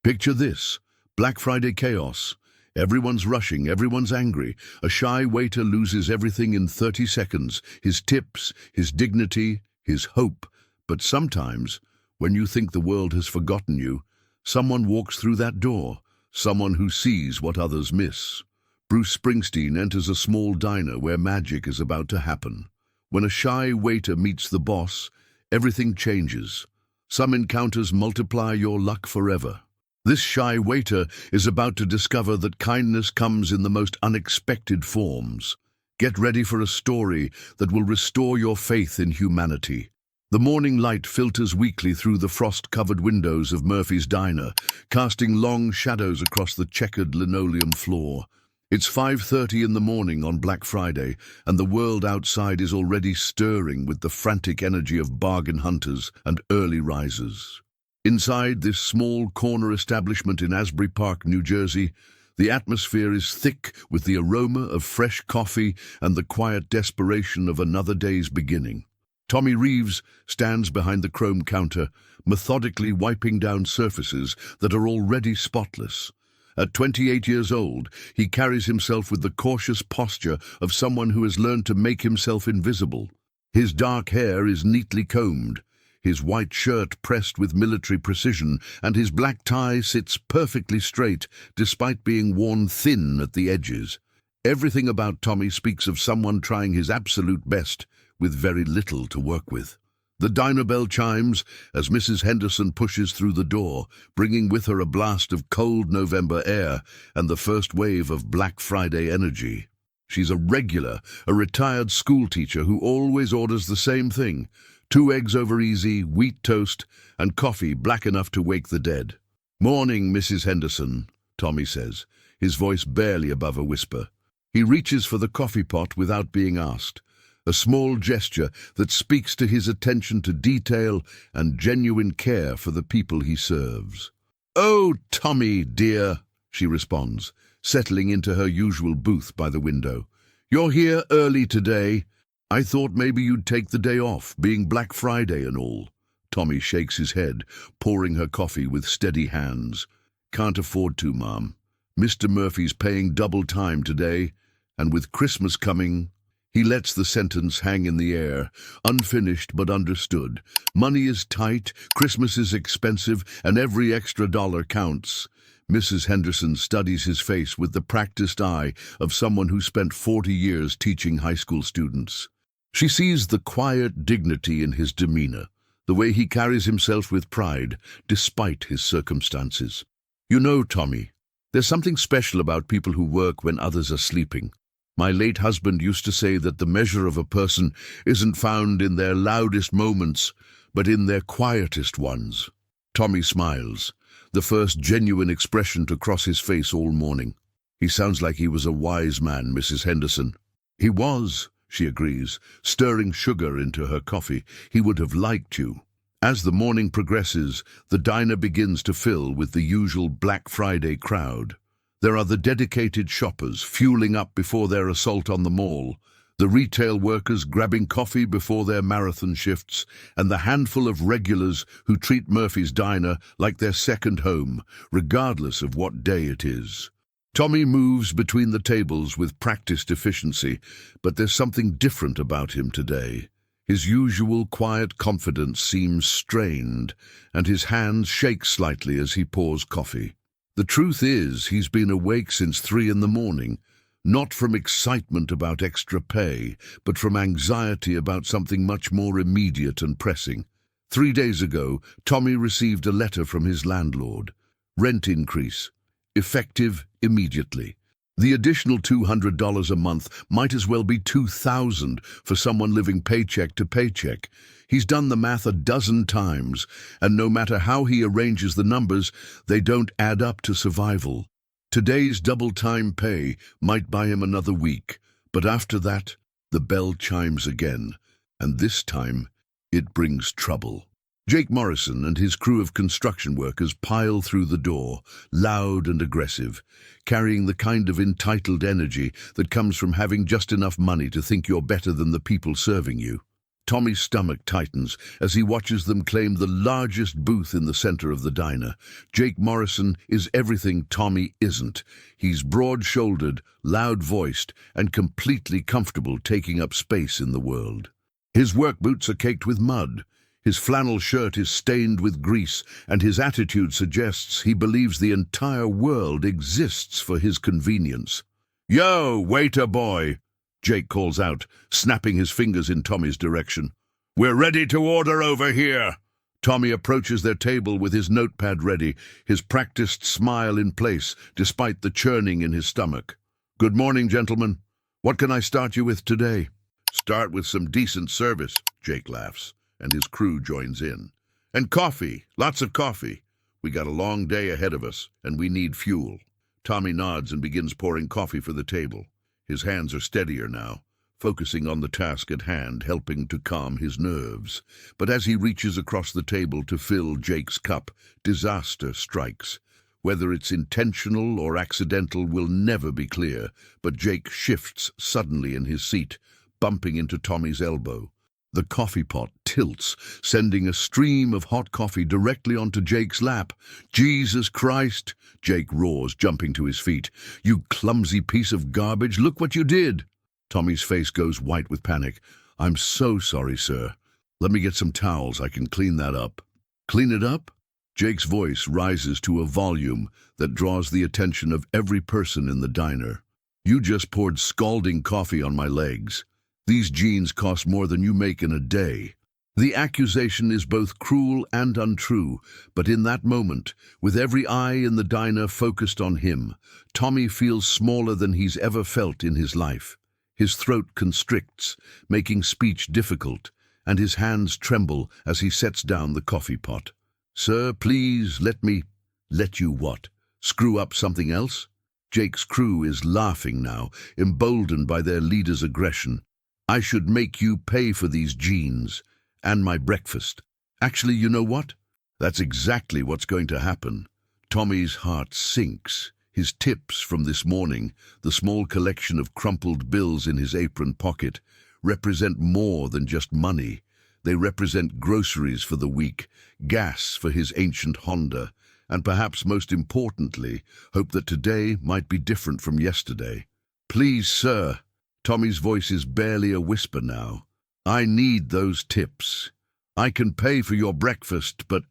Picture this: Black Friday chaos. Everyone's rushing, everyone's angry. A shy waiter loses everything in 30 seconds: his tips, his dignity, his hope. But sometimes, when you think the world has forgotten you, someone walks through that door, someone who sees what others miss. Bruce Springsteen enters a small diner where magic is about to happen. When a shy waiter meets the boss, everything changes. Some encounters multiply your luck forever. This shy waiter is about to discover that kindness comes in the most unexpected forms. Get ready for a story that will restore your faith in humanity. The morning light filters weakly through the frost-covered windows of Murphy's Diner, casting long shadows across the checkered linoleum floor. It's 5:30 in the morning on Black Friday, and the world outside is already stirring with the frantic energy of bargain hunters and early risers. Inside this small corner establishment in Asbury Park, New Jersey, the atmosphere is thick with the aroma of fresh coffee and the quiet desperation of another day's beginning. Tommy Reeves stands behind the chrome counter, methodically wiping down surfaces that are already spotless. At 28 years old, he carries himself with the cautious posture of someone who has learned to make himself invisible. His dark hair is neatly combed, his white shirt pressed with military precision, and his black tie sits perfectly straight, despite being worn thin at the edges. Everything about Tommy speaks of someone trying his absolute best, with very little to work with. The diner bell chimes as Mrs. Henderson pushes through the door, bringing with her a blast of cold November air and the first wave of Black Friday energy. She's a regular, a retired schoolteacher who always orders the same thing: 2 eggs over easy, wheat toast, and coffee black enough to wake the dead. "Morning, Mrs. Henderson," Tommy says, his voice barely above a whisper. He reaches for the coffee pot without being asked, a small gesture that speaks to his attention to detail and genuine care for the people he serves. "Oh, Tommy, dear," she responds, settling into her usual booth by the window. "You're here early today. I thought maybe you'd take the day off, being Black Friday and all." Tommy shakes his head, pouring her coffee with steady hands. "Can't afford to, Mom. Mr. Murphy's paying double time today, and with Christmas coming—" He lets the sentence hang in the air, unfinished but understood. Money is tight, Christmas is expensive, and every extra dollar counts. Mrs. Henderson studies his face with the practiced eye of someone who spent 40 years teaching high school students. She sees the quiet dignity in his demeanor, the way he carries himself with pride, despite his circumstances. "You know, Tommy, there's something special about people who work when others are sleeping. My late husband used to say that the measure of a person isn't found in their loudest moments, but in their quietest ones." Tommy smiles, the first genuine expression to cross his face all morning. "He sounds like he was a wise man, Mrs. Henderson." "He was," she agrees, stirring sugar into her coffee. "He would have liked you." As the morning progresses, the diner begins to fill with the usual Black Friday crowd. There are the dedicated shoppers fueling up before their assault on the mall, the retail workers grabbing coffee before their marathon shifts, and the handful of regulars who treat Murphy's Diner like their second home, regardless of what day it is. Tommy moves between the tables with practiced efficiency, but there's something different about him today. His usual quiet confidence seems strained, and his hands shake slightly as he pours coffee. The truth is, he's been awake since 3 in the morning, not from excitement about extra pay, but from anxiety about something much more immediate and pressing. 3 days ago, Tommy received a letter from his landlord. Rent increase, effective immediately. The additional $200 a month might as well be $2,000 for someone living paycheck to paycheck. He's done the math a dozen times, and no matter how he arranges the numbers, they don't add up to survival. Today's double-time pay might buy him another week, but after that, the bell chimes again, and this time, it brings trouble. Jake Morrison and his crew of construction workers pile through the door, loud and aggressive, carrying the kind of entitled energy that comes from having just enough money to think you're better than the people serving you. Tommy's stomach tightens as he watches them claim the largest booth in the center of the diner. Jake Morrison is everything Tommy isn't. He's broad-shouldered, loud-voiced, and completely comfortable taking up space in the world. His work boots are caked with mud. His flannel shirt is stained with grease, and his attitude suggests he believes the entire world exists for his convenience. "Yo, waiter boy!" Jake calls out, snapping his fingers in Tommy's direction. "We're ready to order over here." Tommy approaches their table with his notepad ready, his practiced smile in place, despite the churning in his stomach. "Good morning, gentlemen. What can I start you with today?" "Start with some decent service," Jake laughs, and his crew joins in. "And coffee, lots of coffee. We got a long day ahead of us, and we need fuel." Tommy nods and begins pouring coffee for the table. His hands are steadier now, focusing on the task at hand, helping to calm his nerves. But as he reaches across the table to fill Jake's cup, disaster strikes. Whether it's intentional or accidental will never be clear, but Jake shifts suddenly in his seat, bumping into Tommy's elbow. The coffee pot tilts, sending a stream of hot coffee directly onto Jake's lap. "Jesus Christ!" Jake roars, jumping to his feet. "You clumsy piece of garbage, look what you did!" Tommy's face goes white with panic. "I'm so sorry, sir. Let me get some towels, I can clean that up." "Clean it up?" Jake's voice rises to a volume that draws the attention of every person in the diner. "You just poured scalding coffee on my legs. These jeans cost more than you make in a day." The accusation is both cruel and untrue, but in that moment, with every eye in the diner focused on him, Tommy feels smaller than he's ever felt in his life. His throat constricts, making speech difficult, and his hands tremble as he sets down the coffee pot. "Sir, please let me—" "Let you what? Screw up something else?" Jake's crew is laughing now, emboldened by their leader's aggression. "I should make you pay for these jeans and my breakfast. Actually, you know what? That's exactly what's going to happen." Tommy's heart sinks. His tips from this morning, the small collection of crumpled bills in his apron pocket, represent more than just money. They represent groceries for the week, gas for his ancient Honda, and perhaps most importantly, hope that today might be different from yesterday. "Please, sir." Tommy's voice is barely a whisper now. "I need those tips. I can pay for your breakfast, but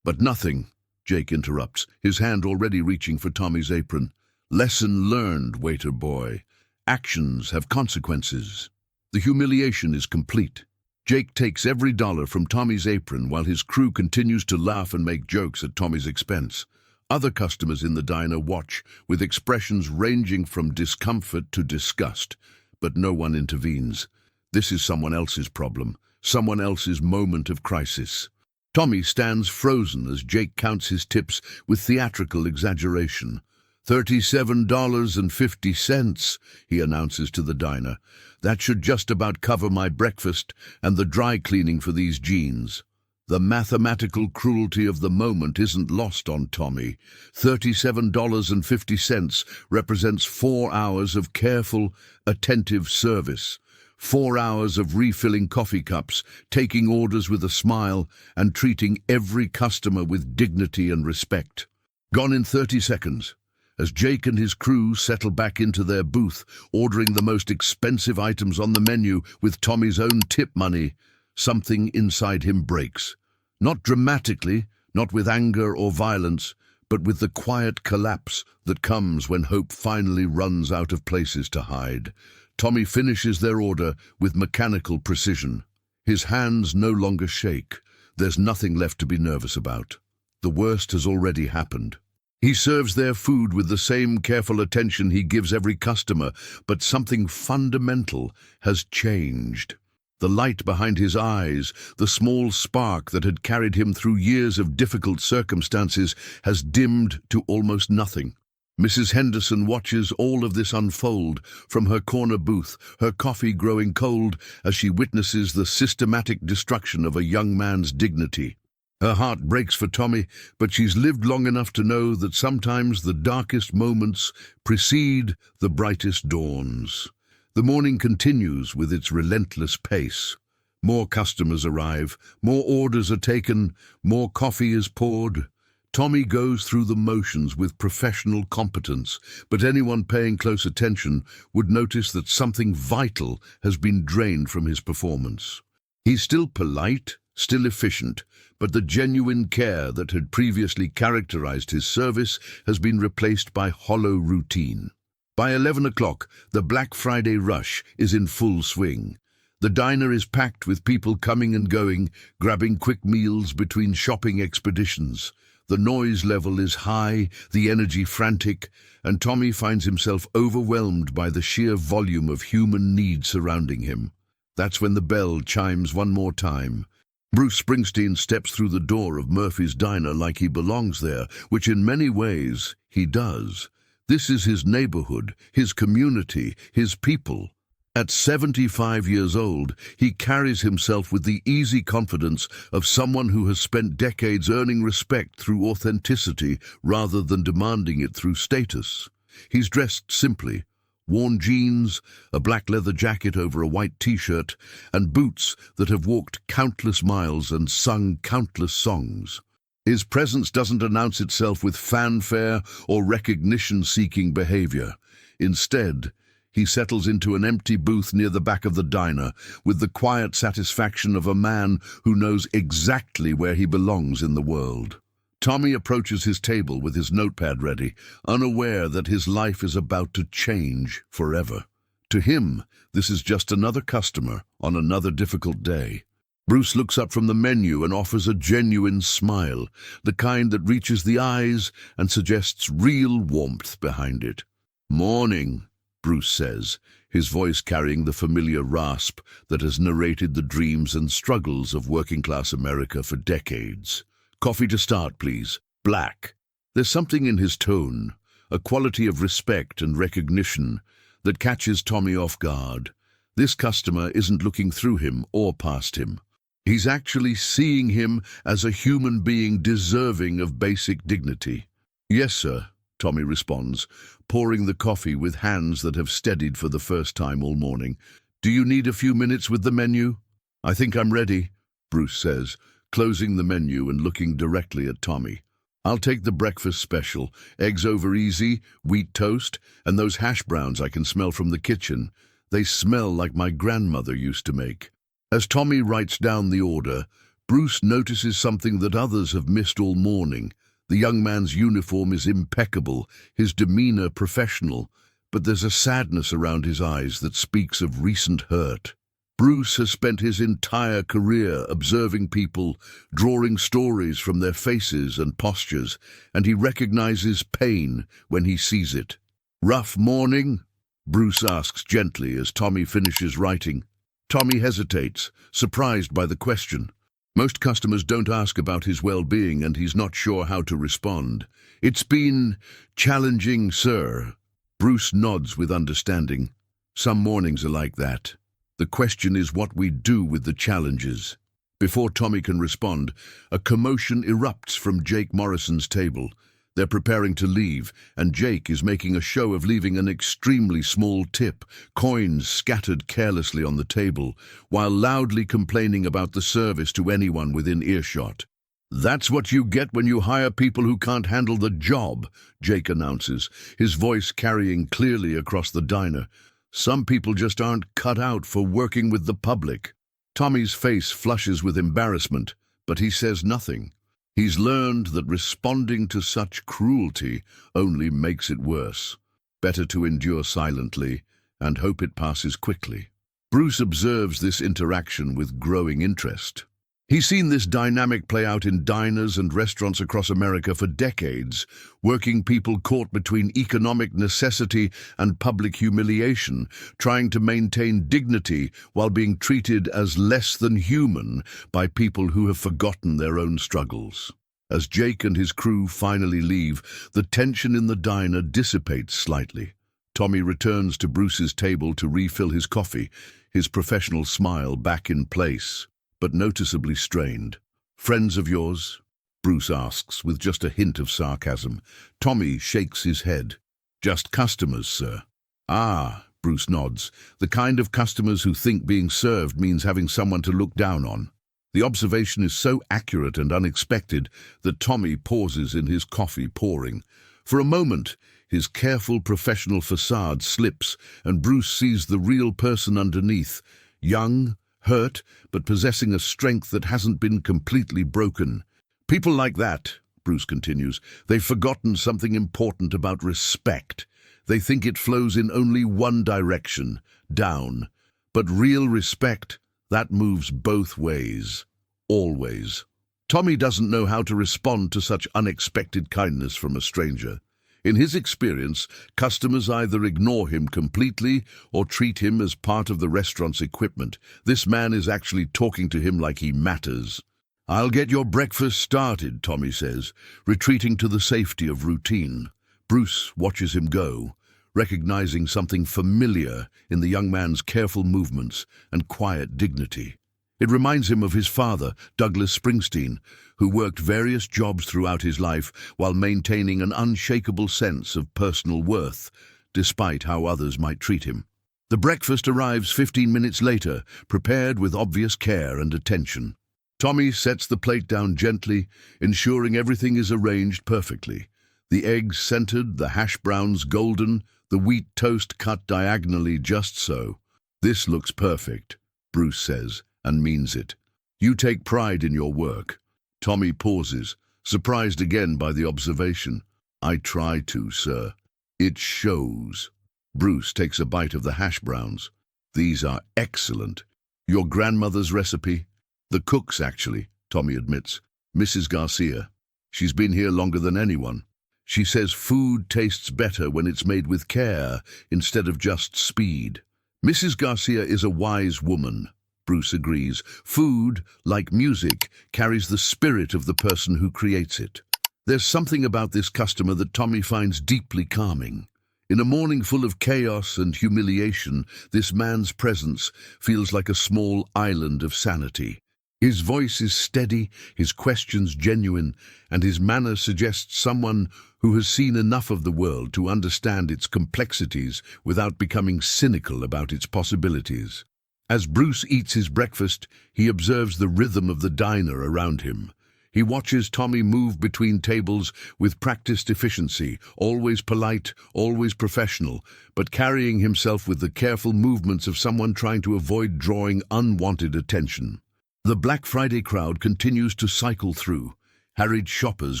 nothing," Jake interrupts, his hand already reaching for Tommy's apron. "Lesson learned, waiter boy. Actions have consequences." The humiliation is complete. Jake takes every dollar from Tommy's apron while his crew continues to laugh and make jokes at Tommy's expense. Other customers in the diner watch, with expressions ranging from discomfort to disgust. But no one intervenes. This is someone else's problem, someone else's moment of crisis. Tommy stands frozen as Jake counts his tips with theatrical exaggeration. $37.50, he announces to the diner. "That should just about cover my breakfast and the dry cleaning for these jeans." The mathematical cruelty of the moment isn't lost on Tommy. $37.50 represents 4 hours of careful, attentive service. 4 hours of refilling coffee cups, taking orders with a smile, and treating every customer with dignity and respect. Gone in 30 seconds. As Jake and his crew settle back into their booth, ordering the most expensive items on the menu with Tommy's own tip money, something inside him breaks. Not dramatically, not with anger or violence, but with the quiet collapse that comes when hope finally runs out of places to hide. Tommy finishes their order with mechanical precision. His hands no longer shake. There's nothing left to be nervous about. The worst has already happened. He serves their food with the same careful attention he gives every customer, but something fundamental has changed. The light behind his eyes, the small spark that had carried him through years of difficult circumstances, has dimmed to almost nothing. Mrs. Henderson watches all of this unfold from her corner booth, her coffee growing cold as she witnesses the systematic destruction of a young man's dignity. Her heart breaks for Tommy, but she's lived long enough to know that sometimes the darkest moments precede the brightest dawns. The morning continues with its relentless pace. More customers arrive, more orders are taken, more coffee is poured. Tommy goes through the motions with professional competence, but anyone paying close attention would notice that something vital has been drained from his performance. He's still polite, still efficient, but the genuine care that had previously characterized his service has been replaced by hollow routine. By 11 o'clock, the Black Friday rush is in full swing. The diner is packed with people coming and going, grabbing quick meals between shopping expeditions. The noise level is high, the energy frantic, and Tommy finds himself overwhelmed by the sheer volume of human need surrounding him. That's when the bell chimes one more time. Bruce Springsteen steps through the door of Murphy's Diner like he belongs there, which in many ways he does. This is his neighborhood, his community, his people. At 75 years old, he carries himself with the easy confidence of someone who has spent decades earning respect through authenticity rather than demanding it through status. He's dressed simply, worn jeans, a black leather jacket over a white t-shirt, and boots that have walked countless miles and sung countless songs. His presence doesn't announce itself with fanfare or recognition-seeking behavior. Instead, he settles into an empty booth near the back of the diner with the quiet satisfaction of a man who knows exactly where he belongs in the world. Tommy approaches his table with his notepad ready, unaware that his life is about to change forever. To him, this is just another customer on another difficult day. Bruce looks up from the menu and offers a genuine smile, the kind that reaches the eyes and suggests real warmth behind it. "Morning," Bruce says, his voice carrying the familiar rasp that has narrated the dreams and struggles of working-class America for decades. "Coffee to start, please. Black." There's something in his tone, a quality of respect and recognition, that catches Tommy off guard. This customer isn't looking through him or past him. He's actually seeing him as a human being deserving of basic dignity. "Yes, sir," Tommy responds, pouring the coffee with hands that have steadied for the first time all morning. "Do you need a few minutes with the menu?" "I think I'm ready," Bruce says, closing the menu and looking directly at Tommy. "I'll take the breakfast special, eggs over easy, wheat toast, and those hash browns I can smell from the kitchen. They smell like my grandmother used to make." As Tommy writes down the order, Bruce notices something that others have missed all morning. The young man's uniform is impeccable, his demeanor professional, but there's a sadness around his eyes that speaks of recent hurt. Bruce has spent his entire career observing people, drawing stories from their faces and postures, and he recognizes pain when he sees it. "Rough morning?" Bruce asks gently as Tommy finishes writing. Tommy hesitates, surprised by the question. Most customers don't ask about his well-being, and he's not sure how to respond. "It's been challenging, sir." Bruce nods with understanding. Some mornings are like that. The question is what we do with the challenges. Before Tommy can respond, a commotion erupts from Jake Morrison's table. They're preparing to leave, and Jake is making a show of leaving an extremely small tip, coins scattered carelessly on the table, while loudly complaining about the service to anyone within earshot. "That's what you get when you hire people who can't handle the job," Jake announces, his voice carrying clearly across the diner. "Some people just aren't cut out for working with the public." Tommy's face flushes with embarrassment, but he says nothing. He's learned that responding to such cruelty only makes it worse. Better to endure silently and hope it passes quickly. Bruce observes this interaction with growing interest. He's seen this dynamic play out in diners and restaurants across America for decades, working people caught between economic necessity and public humiliation, trying to maintain dignity while being treated as less than human by people who have forgotten their own struggles. As Jake and his crew finally leave, the tension in the diner dissipates slightly. Tommy returns to Bruce's table to refill his coffee, his professional smile back in place, but noticeably strained. "Friends of yours?" Bruce asks with just a hint of sarcasm. Tommy shakes his head. "Just customers, sir." "Ah," Bruce nods. The kind of customers who think being served means having someone to look down on. The observation is so accurate and unexpected that Tommy pauses in his coffee pouring. For a moment, his careful professional facade slips and Bruce sees the real person underneath, young, hurt, but possessing a strength that hasn't been completely broken. People like that, Bruce continues, they've forgotten something important about respect. They think it flows in only one direction, down. But real respect, that moves both ways. Always. Tommy doesn't know how to respond to such unexpected kindness from a stranger. In his experience, customers either ignore him completely or treat him as part of the restaurant's equipment. This man is actually talking to him like he matters. "I'll get your breakfast started," Tommy says, retreating to the safety of routine. Bruce watches him go, recognizing something familiar in the young man's careful movements and quiet dignity. It reminds him of his father, Douglas Springsteen, who worked various jobs throughout his life while maintaining an unshakable sense of personal worth, despite how others might treat him. The breakfast arrives 15 minutes later, prepared with obvious care and attention. Tommy sets the plate down gently, ensuring everything is arranged perfectly. The eggs centered, the hash browns golden, the wheat toast cut diagonally just so. "This looks perfect," Bruce says, and means it. "You take pride in your work." Tommy pauses, surprised again by the observation. "I try to, sir." "It shows." Bruce takes a bite of the hash browns. "These are excellent. Your grandmother's recipe?" "The cook's, actually," Tommy admits. "Mrs. Garcia. She's been here longer than anyone. She says food tastes better when it's made with care instead of just speed." "Mrs. Garcia is a wise woman," Bruce agrees. "Food, like music, carries the spirit of the person who creates it." There's something about this customer that Tommy finds deeply calming. In a morning full of chaos and humiliation, this man's presence feels like a small island of sanity. His voice is steady, his questions genuine, and his manner suggests someone who has seen enough of the world to understand its complexities without becoming cynical about its possibilities. As Bruce eats his breakfast, he observes the rhythm of the diner around him. He watches Tommy move between tables with practiced efficiency, always polite, always professional, but carrying himself with the careful movements of someone trying to avoid drawing unwanted attention. The Black Friday crowd continues to cycle through. Harried shoppers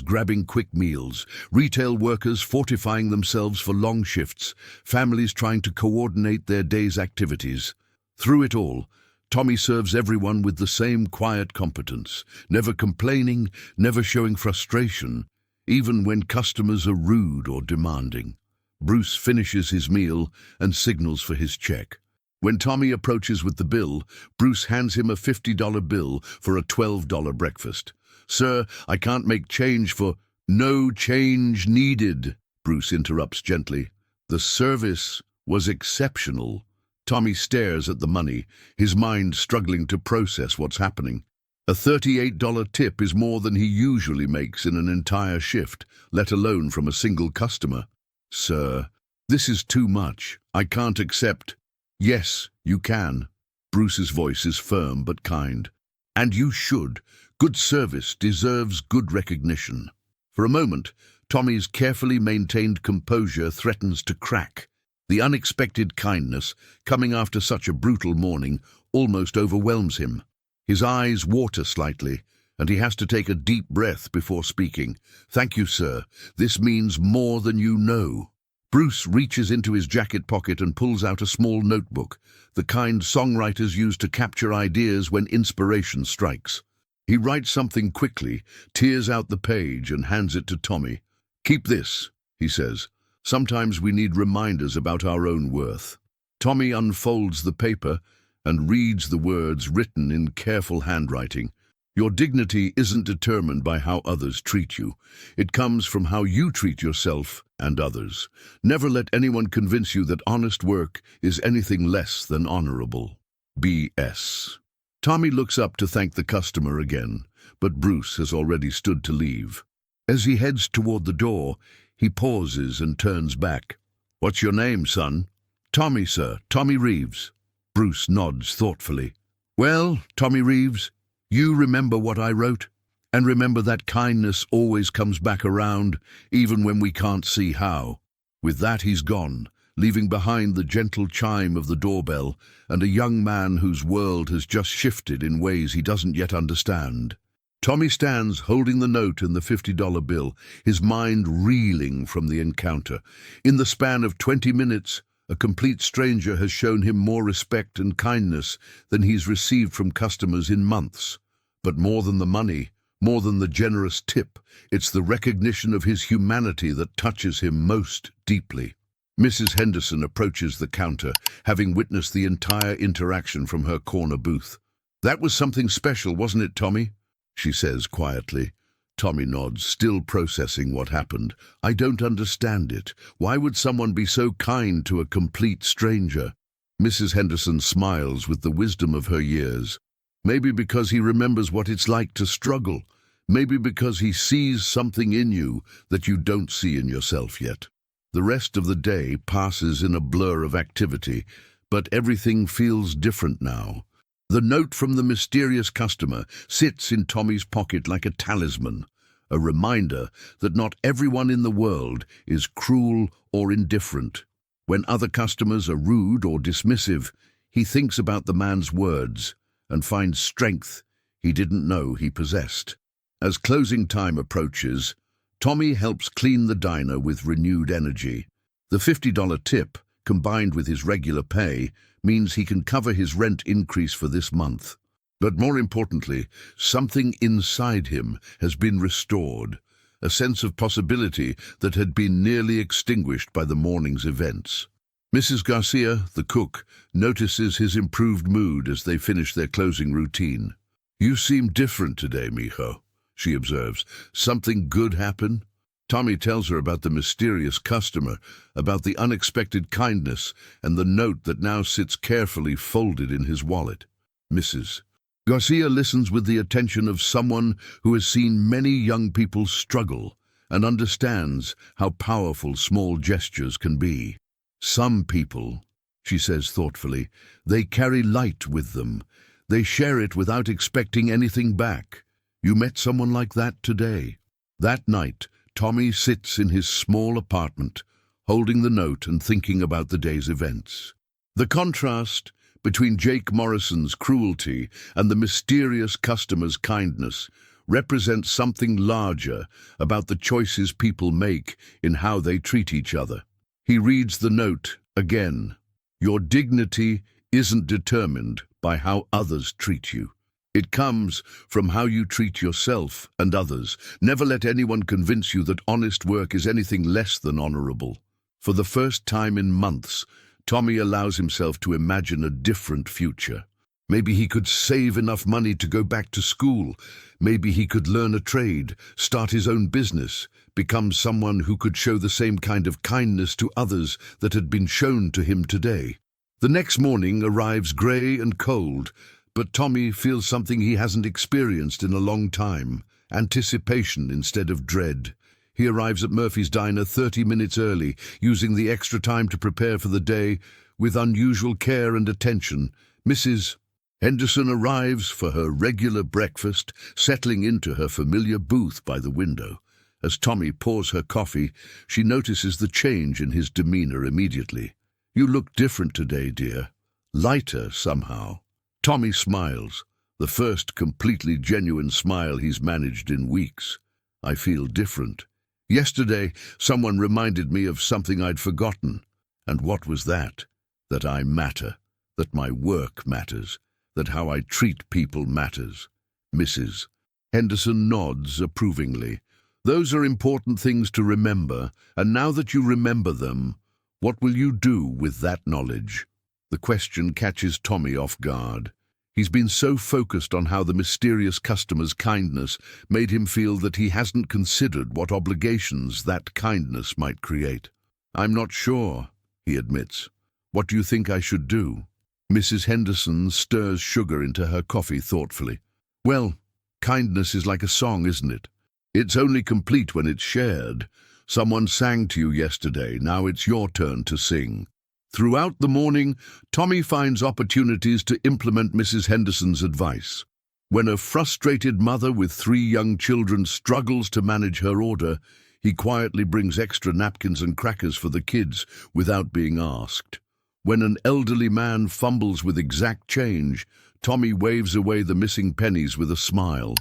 grabbing quick meals, retail workers fortifying themselves for long shifts, families trying to coordinate their day's activities. Through it all, Tommy serves everyone with the same quiet competence, never complaining, never showing frustration, even when customers are rude or demanding. Bruce finishes his meal and signals for his check. When Tommy approaches with the bill, Bruce hands him a $50 bill for a $12 breakfast. "Sir, I can't make change for—" "No change needed," Bruce interrupts gently. "The service was exceptional." Tommy stares at the money, his mind struggling to process what's happening. A $38 tip is more than he usually makes in an entire shift, let alone from a single customer. "Sir, this is too much. I can't accept—" "Yes, you can." Bruce's voice is firm but kind. "And you should. Good service deserves good recognition." For a moment, Tommy's carefully maintained composure threatens to crack. The unexpected kindness, coming after such a brutal morning, almost overwhelms him. His eyes water slightly, and he has to take a deep breath before speaking. "Thank you, sir. This means more than you know." Bruce reaches into his jacket pocket and pulls out a small notebook, the kind songwriters use to capture ideas when inspiration strikes. He writes something quickly, tears out the page, and hands it to Tommy. "Keep this," he says. "Sometimes we need reminders about our own worth." Tommy unfolds the paper and reads the words written in careful handwriting. "Your dignity isn't determined by how others treat you. It comes from how you treat yourself and others. Never let anyone convince you that honest work is anything less than honorable. B.S." Tommy looks up to thank the customer again, but Bruce has already stood to leave. As he heads toward the door, he pauses and turns back. "What's your name, son?" Tommy, sir. Tommy Reeves. Bruce nods thoughtfully. Well, Tommy Reeves, you remember what I wrote? And remember that kindness always comes back around, even when we can't see how. With that he's gone, leaving behind the gentle chime of the doorbell and a young man whose world has just shifted in ways he doesn't yet understand. Tommy stands holding the note and the $50 bill, his mind reeling from the encounter. In the span of 20 minutes, a complete stranger has shown him more respect and kindness than he's received from customers in months. But more than the money, more than the generous tip, it's the recognition of his humanity that touches him most deeply. Mrs. Henderson approaches the counter, having witnessed the entire interaction from her corner booth. "That was something special, wasn't it, Tommy?" she says quietly. Tommy nods, still processing what happened. "I don't understand it. Why would someone be so kind to a complete stranger?" Mrs. Henderson smiles with the wisdom of her years. "Maybe because he remembers what it's like to struggle. Maybe because he sees something in you that you don't see in yourself yet." The rest of the day passes in a blur of activity, but everything feels different now. The note from the mysterious customer sits in Tommy's pocket like a talisman, a reminder that not everyone in the world is cruel or indifferent. When other customers are rude or dismissive, he thinks about the man's words and finds strength he didn't know he possessed. As closing time approaches, Tommy helps clean the diner with renewed energy. The $50 tip, combined with his regular pay, means he can cover his rent increase for this month. But more importantly, something inside him has been restored, a sense of possibility that had been nearly extinguished by the morning's events. Mrs. Garcia, the cook, notices his improved mood as they finish their closing routine. "You seem different today, mijo," she observes. "Something good happen?" Tommy tells her about the mysterious customer, about the unexpected kindness, and the note that now sits carefully folded in his wallet. Mrs. Garcia listens with the attention of someone who has seen many young people struggle and understands how powerful small gestures can be. "Some people," she says thoughtfully, "they carry light with them. They share it without expecting anything back. You met someone like that today." That night, Tommy sits in his small apartment, holding the note and thinking about the day's events. The contrast between Jake Morrison's cruelty and the mysterious customer's kindness represents something larger about the choices people make in how they treat each other. He reads the note again. "Your dignity isn't determined by how others treat you. It comes from how you treat yourself and others. Never let anyone convince you that honest work is anything less than honorable." For the first time in months, Tommy allows himself to imagine a different future. Maybe he could save enough money to go back to school. Maybe he could learn a trade, start his own business, become someone who could show the same kind of kindness to others that had been shown to him today. The next morning arrives grey and cold, but Tommy feels something he hasn't experienced in a long time, anticipation instead of dread. He arrives at Murphy's Diner 30 minutes early, using the extra time to prepare for the day with unusual care and attention. Mrs. Henderson arrives for her regular breakfast, settling into her familiar booth by the window. As Tommy pours her coffee, she notices the change in his demeanor immediately. "You look different today, dear. Lighter, somehow." Tommy smiles, the first completely genuine smile he's managed in weeks. "I feel different. Yesterday, someone reminded me of something I'd forgotten. And what was that? That I matter, that my work matters, that how I treat people matters." Mrs. Henderson nods approvingly. "Those are important things to remember, and now that you remember them, what will you do with that knowledge?" The question catches Tommy off guard. He's been so focused on how the mysterious customer's kindness made him feel that he hasn't considered what obligations that kindness might create. "I'm not sure," he admits. "What do you think I should do?" Mrs. Henderson stirs sugar into her coffee thoughtfully. "Well, kindness is like a song, isn't it? It's only complete when it's shared. Someone sang to you yesterday, now it's your turn to sing. Throughout the morning, Tommy finds opportunities to implement Mrs. Henderson's advice. When a frustrated mother with 3 young children struggles to manage her order, he quietly brings extra napkins and crackers for the kids without being asked. When an elderly man fumbles with exact change, Tommy waves away the missing pennies with a smile.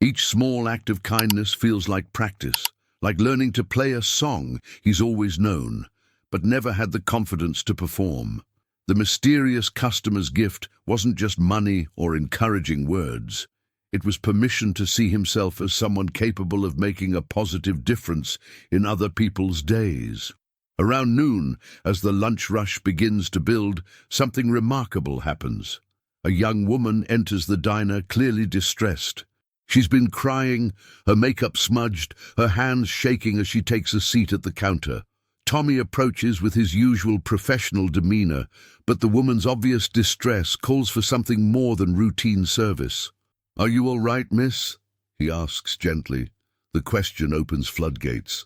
Each small act of kindness feels like practice, like learning to play a song he's always known, but never had the confidence to perform. The mysterious customer's gift wasn't just money or encouraging words. It was permission to see himself as someone capable of making a positive difference in other people's days. Around noon, as the lunch rush begins to build, something remarkable happens. A young woman enters the diner, clearly distressed. She's been crying, her makeup smudged, her hands shaking as she takes a seat at the counter. Tommy approaches with his usual professional demeanor, but the woman's obvious distress calls for something more than routine service. "Are you all right, miss?" he asks gently. The question opens floodgates.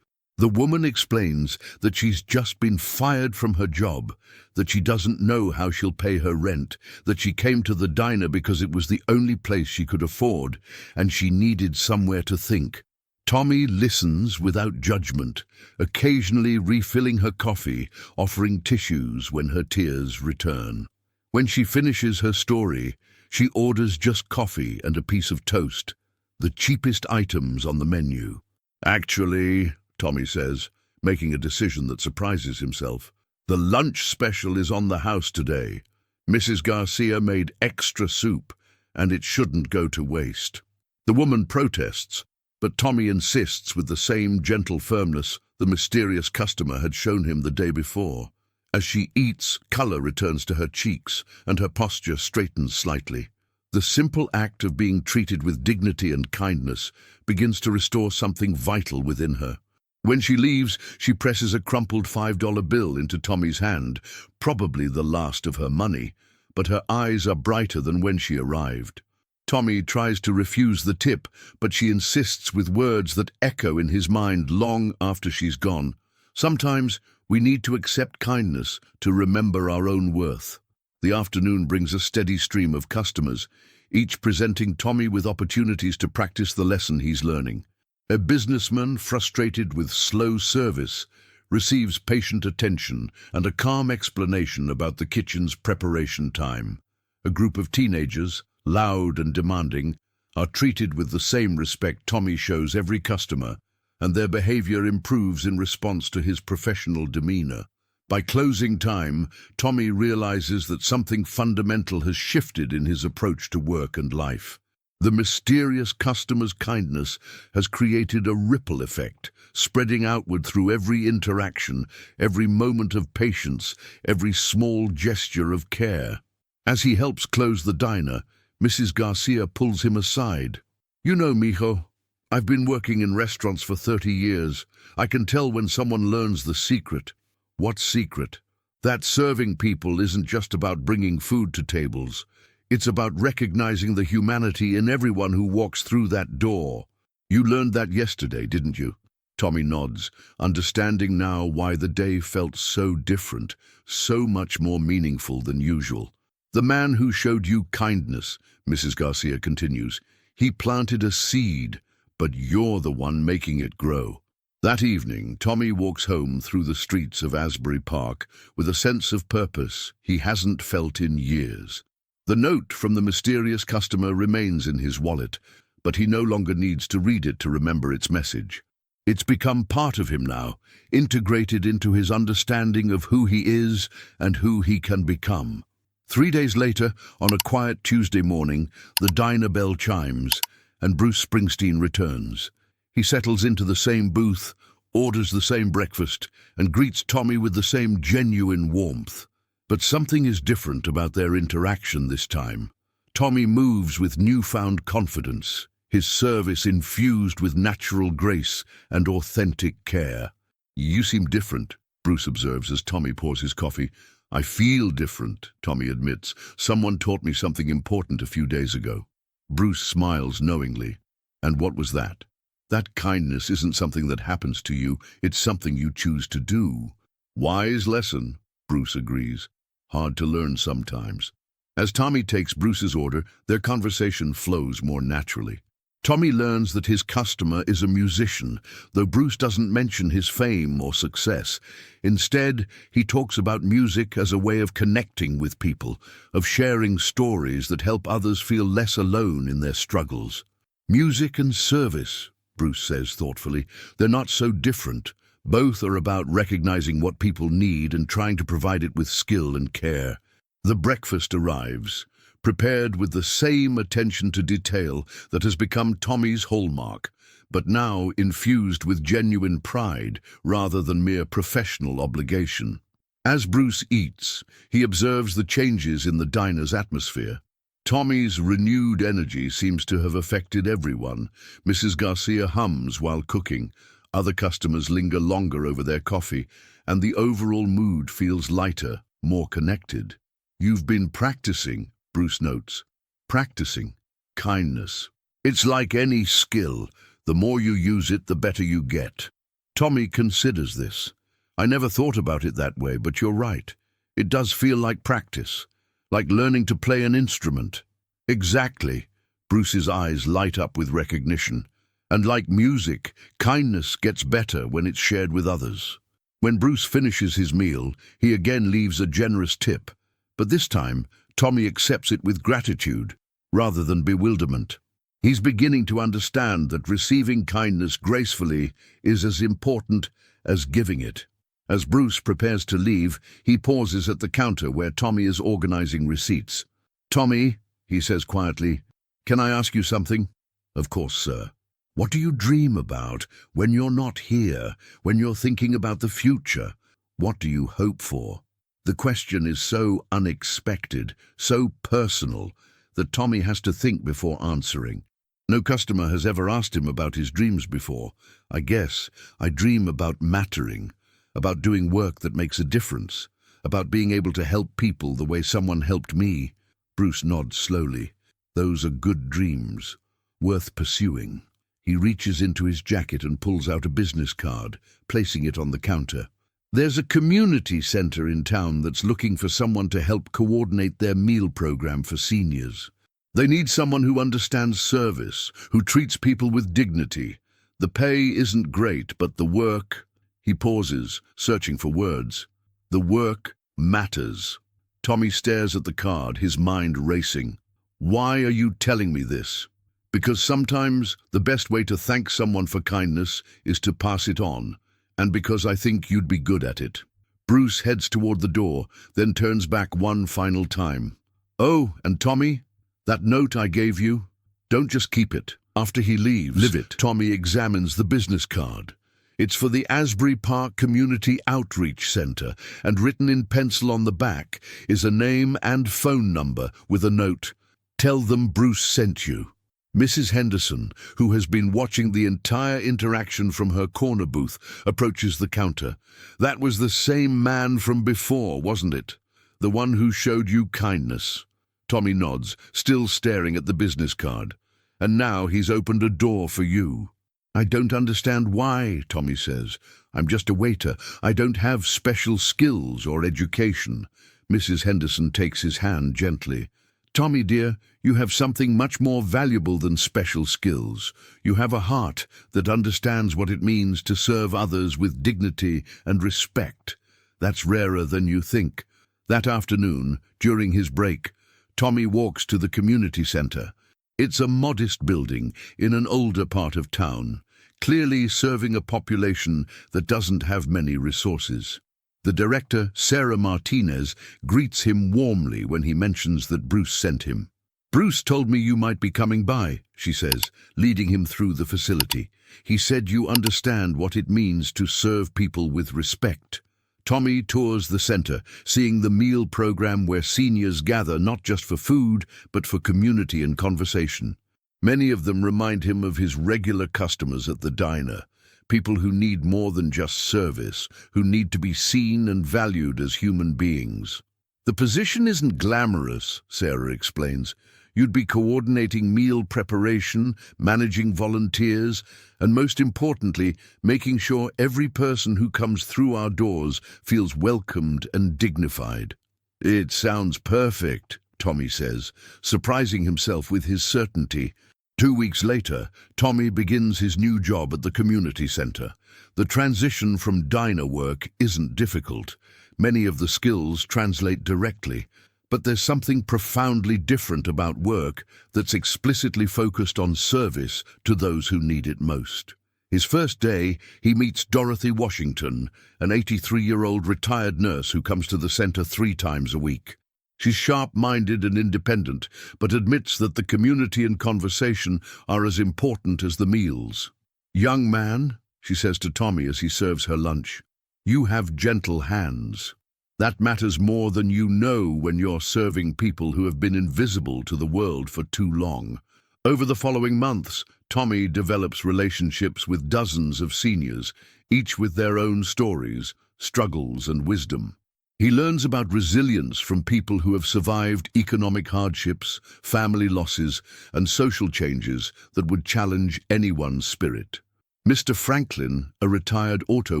The woman explains that she's just been fired from her job, that she doesn't know how she'll pay her rent, that she came to the diner because it was the only place she could afford, and she needed somewhere to think. Tommy listens without judgment, occasionally refilling her coffee, offering tissues when her tears return. When she finishes her story, she orders just coffee and a piece of toast, the cheapest items on the menu. "Actually," Tommy says, making a decision that surprises himself, "the lunch special is on the house today. Mrs. Garcia made extra soup, and it shouldn't go to waste." The woman protests, but Tommy insists with the same gentle firmness the mysterious customer had shown him the day before. As she eats, color returns to her cheeks, and her posture straightens slightly. The simple act of being treated with dignity and kindness begins to restore something vital within her. When she leaves, she presses a crumpled $5 bill into Tommy's hand, probably the last of her money, but her eyes are brighter than when she arrived. Tommy tries to refuse the tip, but she insists with words that echo in his mind long after she's gone. Sometimes we need to accept kindness to remember our own worth. The afternoon brings a steady stream of customers, each presenting Tommy with opportunities to practice the lesson he's learning. A businessman, frustrated with slow service, receives patient attention and a calm explanation about the kitchen's preparation time. A group of teenagers, loud and demanding, are treated with the same respect Tommy shows every customer, and their behavior improves in response to his professional demeanor. By closing time, Tommy realizes that something fundamental has shifted in his approach to work and life. The mysterious customer's kindness has created a ripple effect, spreading outward through every interaction, every moment of patience, every small gesture of care. As he helps close the diner, Mrs. Garcia pulls him aside. "You know, mijo, I've been working in restaurants for 30 years. I can tell when someone learns the secret." "What secret?" "That serving people isn't just about bringing food to tables. It's about recognizing the humanity in everyone who walks through that door." "You learned that yesterday, didn't you?" Tommy nods, understanding now why the day felt so different, so much more meaningful than usual. "The man who showed you kindness," Mrs. Garcia continues, "he planted a seed, but you're the one making it grow." That evening, Tommy walks home through the streets of Asbury Park with a sense of purpose he hasn't felt in years. The note from the mysterious customer remains in his wallet, but he no longer needs to read it to remember its message. It's become part of him now, integrated into his understanding of who he is and who he can become. 3 days later, on a quiet Tuesday morning, the diner bell chimes, and Bruce Springsteen returns. He settles into the same booth, orders the same breakfast, and greets Tommy with the same genuine warmth. But something is different about their interaction this time. Tommy moves with newfound confidence, his service infused with natural grace and authentic care. "You seem different," Bruce observes as Tommy pours his coffee. "I feel different," Tommy admits. "Someone taught me something important a few days ago." Bruce smiles knowingly. "And what was that?" "That kindness isn't something that happens to you, it's something you choose to do." "Wise lesson." Bruce agrees. Hard to learn sometimes. As Tommy takes Bruce's order, their conversation flows more naturally. Tommy learns that his customer is a musician, though Bruce doesn't mention his fame or success. Instead, he talks about music as a way of connecting with people, of sharing stories that help others feel less alone in their struggles. Music and service, Bruce says thoughtfully, they're not so different. Both are about recognizing what people need and trying to provide it with skill and care. The breakfast arrives, prepared with the same attention to detail that has become Tommy's hallmark, but now infused with genuine pride rather than mere professional obligation. As Bruce eats, he observes the changes in the diner's atmosphere. Tommy's renewed energy seems to have affected everyone. Mrs. Garcia hums while cooking, other customers linger longer over their coffee, and the overall mood feels lighter, more connected. You've been practicing, Bruce notes. Practicing kindness. It's like any skill. The more you use it, the better you get. Tommy considers this. I never thought about it that way, but you're right. It does feel like practice, like learning to play an instrument. Exactly. Bruce's eyes light up with recognition. And like music, kindness gets better when it's shared with others. When Bruce finishes his meal, he again leaves a generous tip. But this time, Tommy accepts it with gratitude, rather than bewilderment. He's beginning to understand that receiving kindness gracefully is as important as giving it. As Bruce prepares to leave, he pauses at the counter where Tommy is organizing receipts. "Tommy," he says quietly, "can I ask you something?" "Of course, sir." "What do you dream about when you're not here, when you're thinking about the future? What do you hope for?" The question is so unexpected, so personal, that Tommy has to think before answering. No customer has ever asked him about his dreams before. "I guess I dream about mattering, about doing work that makes a difference, about being able to help people the way someone helped me." Bruce nods slowly. Those are good dreams, worth pursuing. He reaches into his jacket and pulls out a business card, placing it on the counter. "There's a community center in town that's looking for someone to help coordinate their meal program for seniors. They need someone who understands service, who treats people with dignity. The pay isn't great, but the work—" He pauses, searching for words. "The work matters." Tommy stares at the card, his mind racing. "Why are you telling me this?" "Because sometimes the best way to thank someone for kindness is to pass it on. And because I think you'd be good at it." Bruce heads toward the door, then turns back one final time. "Oh, and Tommy, that note I gave you, don't just keep it." After he leaves, live it. Tommy examines the business card. It's for the Asbury Park Community Outreach Center, and written in pencil on the back is a name and phone number with a note, "Tell them Bruce sent you." Mrs. Henderson, who has been watching the entire interaction from her corner booth, approaches the counter. "That was the same man from before, wasn't it? The one who showed you kindness." Tommy nods, still staring at the business card. "And now he's opened a door for you." "I don't understand why," Tommy says. "I'm just a waiter. I don't have special skills or education." Mrs. Henderson takes his hand gently. "Tommy, dear, you have something much more valuable than special skills. You have a heart that understands what it means to serve others with dignity and respect. That's rarer than you think." That afternoon, during his break, Tommy walks to the community center. It's a modest building in an older part of town, clearly serving a population that doesn't have many resources. The director, Sarah Martinez, greets him warmly when he mentions that Bruce sent him. "Bruce told me you might be coming by," she says, leading him through the facility. "He said you understand what it means to serve people with respect." Tommy tours the center, seeing the meal program where seniors gather not just for food, but for community and conversation. Many of them remind him of his regular customers at the diner. People who need more than just service, who need to be seen and valued as human beings. "The position isn't glamorous," Sarah explains. You'd be coordinating meal preparation, managing volunteers, and most importantly, making sure every person who comes through our doors feels welcomed and dignified. It sounds perfect, Tommy says, surprising himself with his certainty. 2 weeks later, Tommy begins his new job at the community center. The transition from diner work isn't difficult. Many of the skills translate directly. But there's something profoundly different about work that's explicitly focused on service to those who need it most. His first day, he meets Dorothy Washington, an 83-year-old retired nurse who comes to the center 3 times a week. She's sharp-minded and independent, but admits that the community and conversation are as important as the meals. "Young man," she says to Tommy as he serves her lunch, "you have gentle hands. That matters more than you know when you're serving people who have been invisible to the world for too long." Over the following months, Tommy develops relationships with dozens of seniors, each with their own stories, struggles, and wisdom. He learns about resilience from people who have survived economic hardships, family losses, and social changes that would challenge anyone's spirit. Mr. Franklin, a retired auto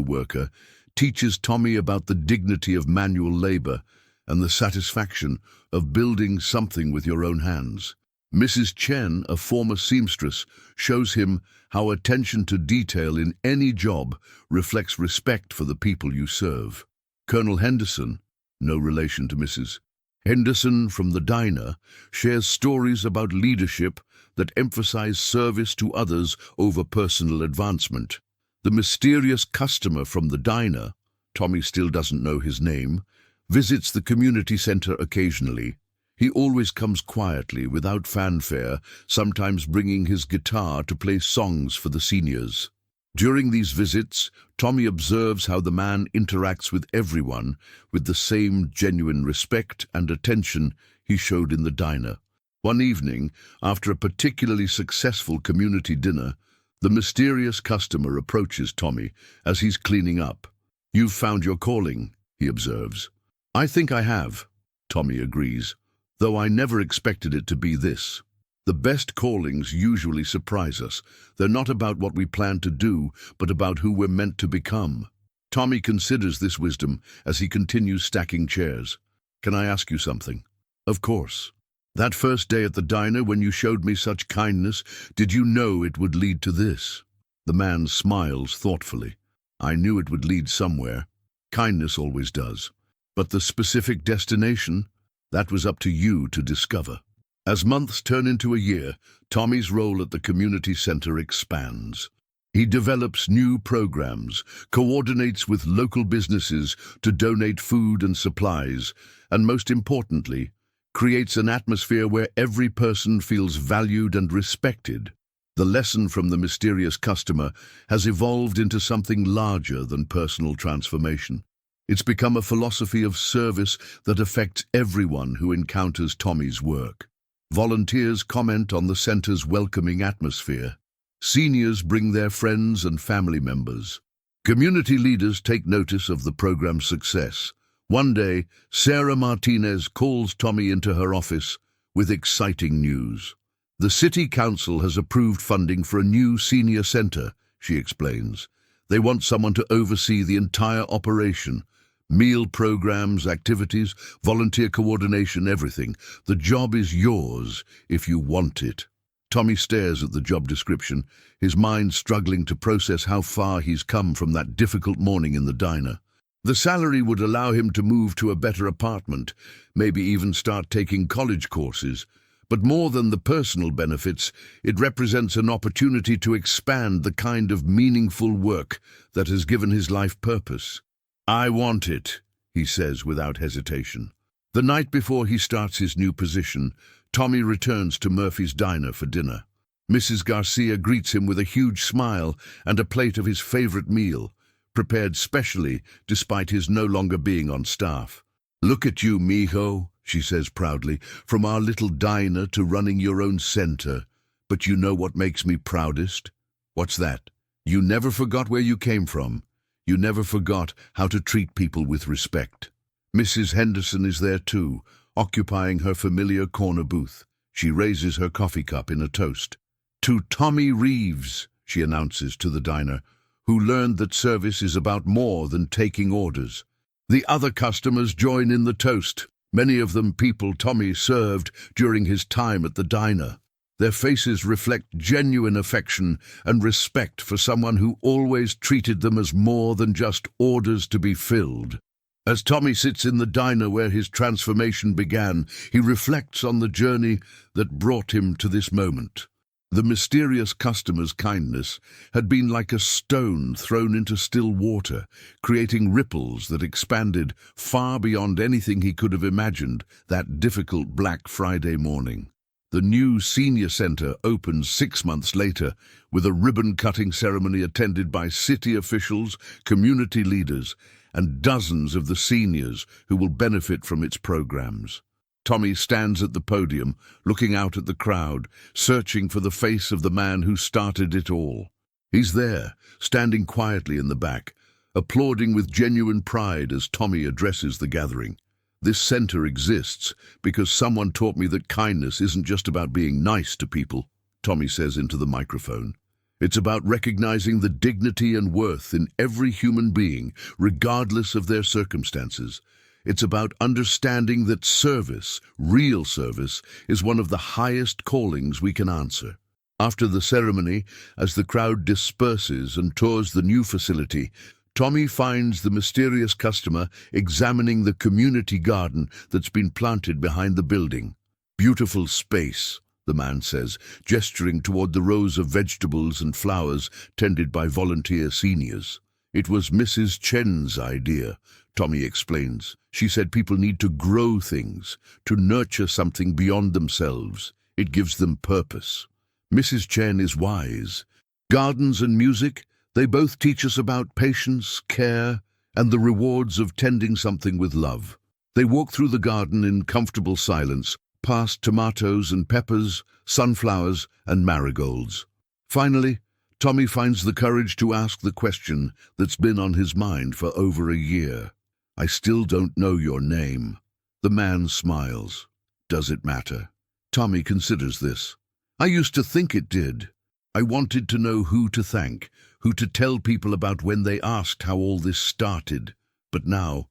worker, teaches Tommy about the dignity of manual labor and the satisfaction of building something with your own hands. Mrs. Chen, a former seamstress, shows him how attention to detail in any job reflects respect for the people you serve. Colonel Henderson, no relation to Mrs. Henderson from the diner, shares stories about leadership that emphasize service to others over personal advancement. The mysterious customer from the diner, Tommy still doesn't know his name, visits the community center occasionally. He always comes quietly, without fanfare, sometimes bringing his guitar to play songs for the seniors. During these visits, Tommy observes how the man interacts with everyone with the same genuine respect and attention he showed in the diner. One evening, after a particularly successful community dinner, the mysterious customer approaches Tommy as he's cleaning up. "You've found your calling," he observes. "I think I have," Tommy agrees, "though I never expected it to be this." The best callings usually surprise us. They're not about what we plan to do, but about who we're meant to become. Tommy considers this wisdom as he continues stacking chairs. "Can I ask you something?" "Of course." "That first day at the diner when you showed me such kindness, did you know it would lead to this?" The man smiles thoughtfully. "I knew it would lead somewhere. Kindness always does. But the specific destination, that was up to you to discover." As months turn into a year, Tommy's role at the community center expands. He develops new programs, coordinates with local businesses to donate food and supplies, and most importantly, creates an atmosphere where every person feels valued and respected. The lesson from the mysterious customer has evolved into something larger than personal transformation. It's become a philosophy of service that affects everyone who encounters Tommy's work. Volunteers comment on the center's welcoming atmosphere. Seniors bring their friends and family members. Community leaders take notice of the program's success. One day, Sarah Martinez calls Tommy into her office with exciting news. "The City Council has approved funding for a new senior center," she explains. "They want someone to oversee the entire operation. Meal programs, activities, volunteer coordination, everything. The job is yours if you want it." Tommy stares at the job description, his mind struggling to process how far he's come from that difficult morning in the diner. The salary would allow him to move to a better apartment, maybe even start taking college courses. But more than the personal benefits, it represents an opportunity to expand the kind of meaningful work that has given his life purpose. "I want it," he says without hesitation. The night before he starts his new position, Tommy returns to Murphy's diner for dinner. Mrs. Garcia greets him with a huge smile and a plate of his favorite meal, prepared specially despite his no longer being on staff. "Look at you, mijo," she says proudly, "from our little diner to running your own center. But you know what makes me proudest?" "What's that?" "You never forgot where you came from. You never forgot how to treat people with respect." Mrs. Henderson is there too, occupying her familiar corner booth. She raises her coffee cup in a toast. "To Tommy Reeves," she announces to the diner, "who learned that service is about more than taking orders." The other customers join in the toast, many of them people Tommy served during his time at the diner. Their faces reflect genuine affection and respect for someone who always treated them as more than just orders to be filled. As Tommy sits in the diner where his transformation began, he reflects on the journey that brought him to this moment. The mysterious customer's kindness had been like a stone thrown into still water, creating ripples that expanded far beyond anything he could have imagined that difficult Black Friday morning. The new senior center opens 6 months later with a ribbon-cutting ceremony attended by city officials, community leaders, and dozens of the seniors who will benefit from its programs. Tommy stands at the podium, looking out at the crowd, searching for the face of the man who started it all. He's there, standing quietly in the back, applauding with genuine pride as Tommy addresses the gathering. "This center exists because someone taught me that kindness isn't just about being nice to people," Tommy says into the microphone. "It's about recognizing the dignity and worth in every human being, regardless of their circumstances. It's about understanding that service, real service, is one of the highest callings we can answer." After the ceremony, as the crowd disperses and tours the new facility, Tommy finds the mysterious customer examining the community garden that's been planted behind the building. "Beautiful space," the man says, gesturing toward the rows of vegetables and flowers tended by volunteer seniors. "It was Mrs. Chen's idea," Tommy explains. "She said people need to grow things, to nurture something beyond themselves. It gives them purpose." Mrs. Chen is wise. Gardens and music, they both teach us about patience, care, and the rewards of tending something with love. They walk through the garden in comfortable silence, past tomatoes and peppers, sunflowers and marigolds. Finally, Tommy finds the courage to ask the question that's been on his mind for over a year. "I still don't know your name." The man smiles. "Does it matter?" Tommy considers this. "I used to think it did. I wanted to know who to thank, who to tell people about when they asked how all this started. But now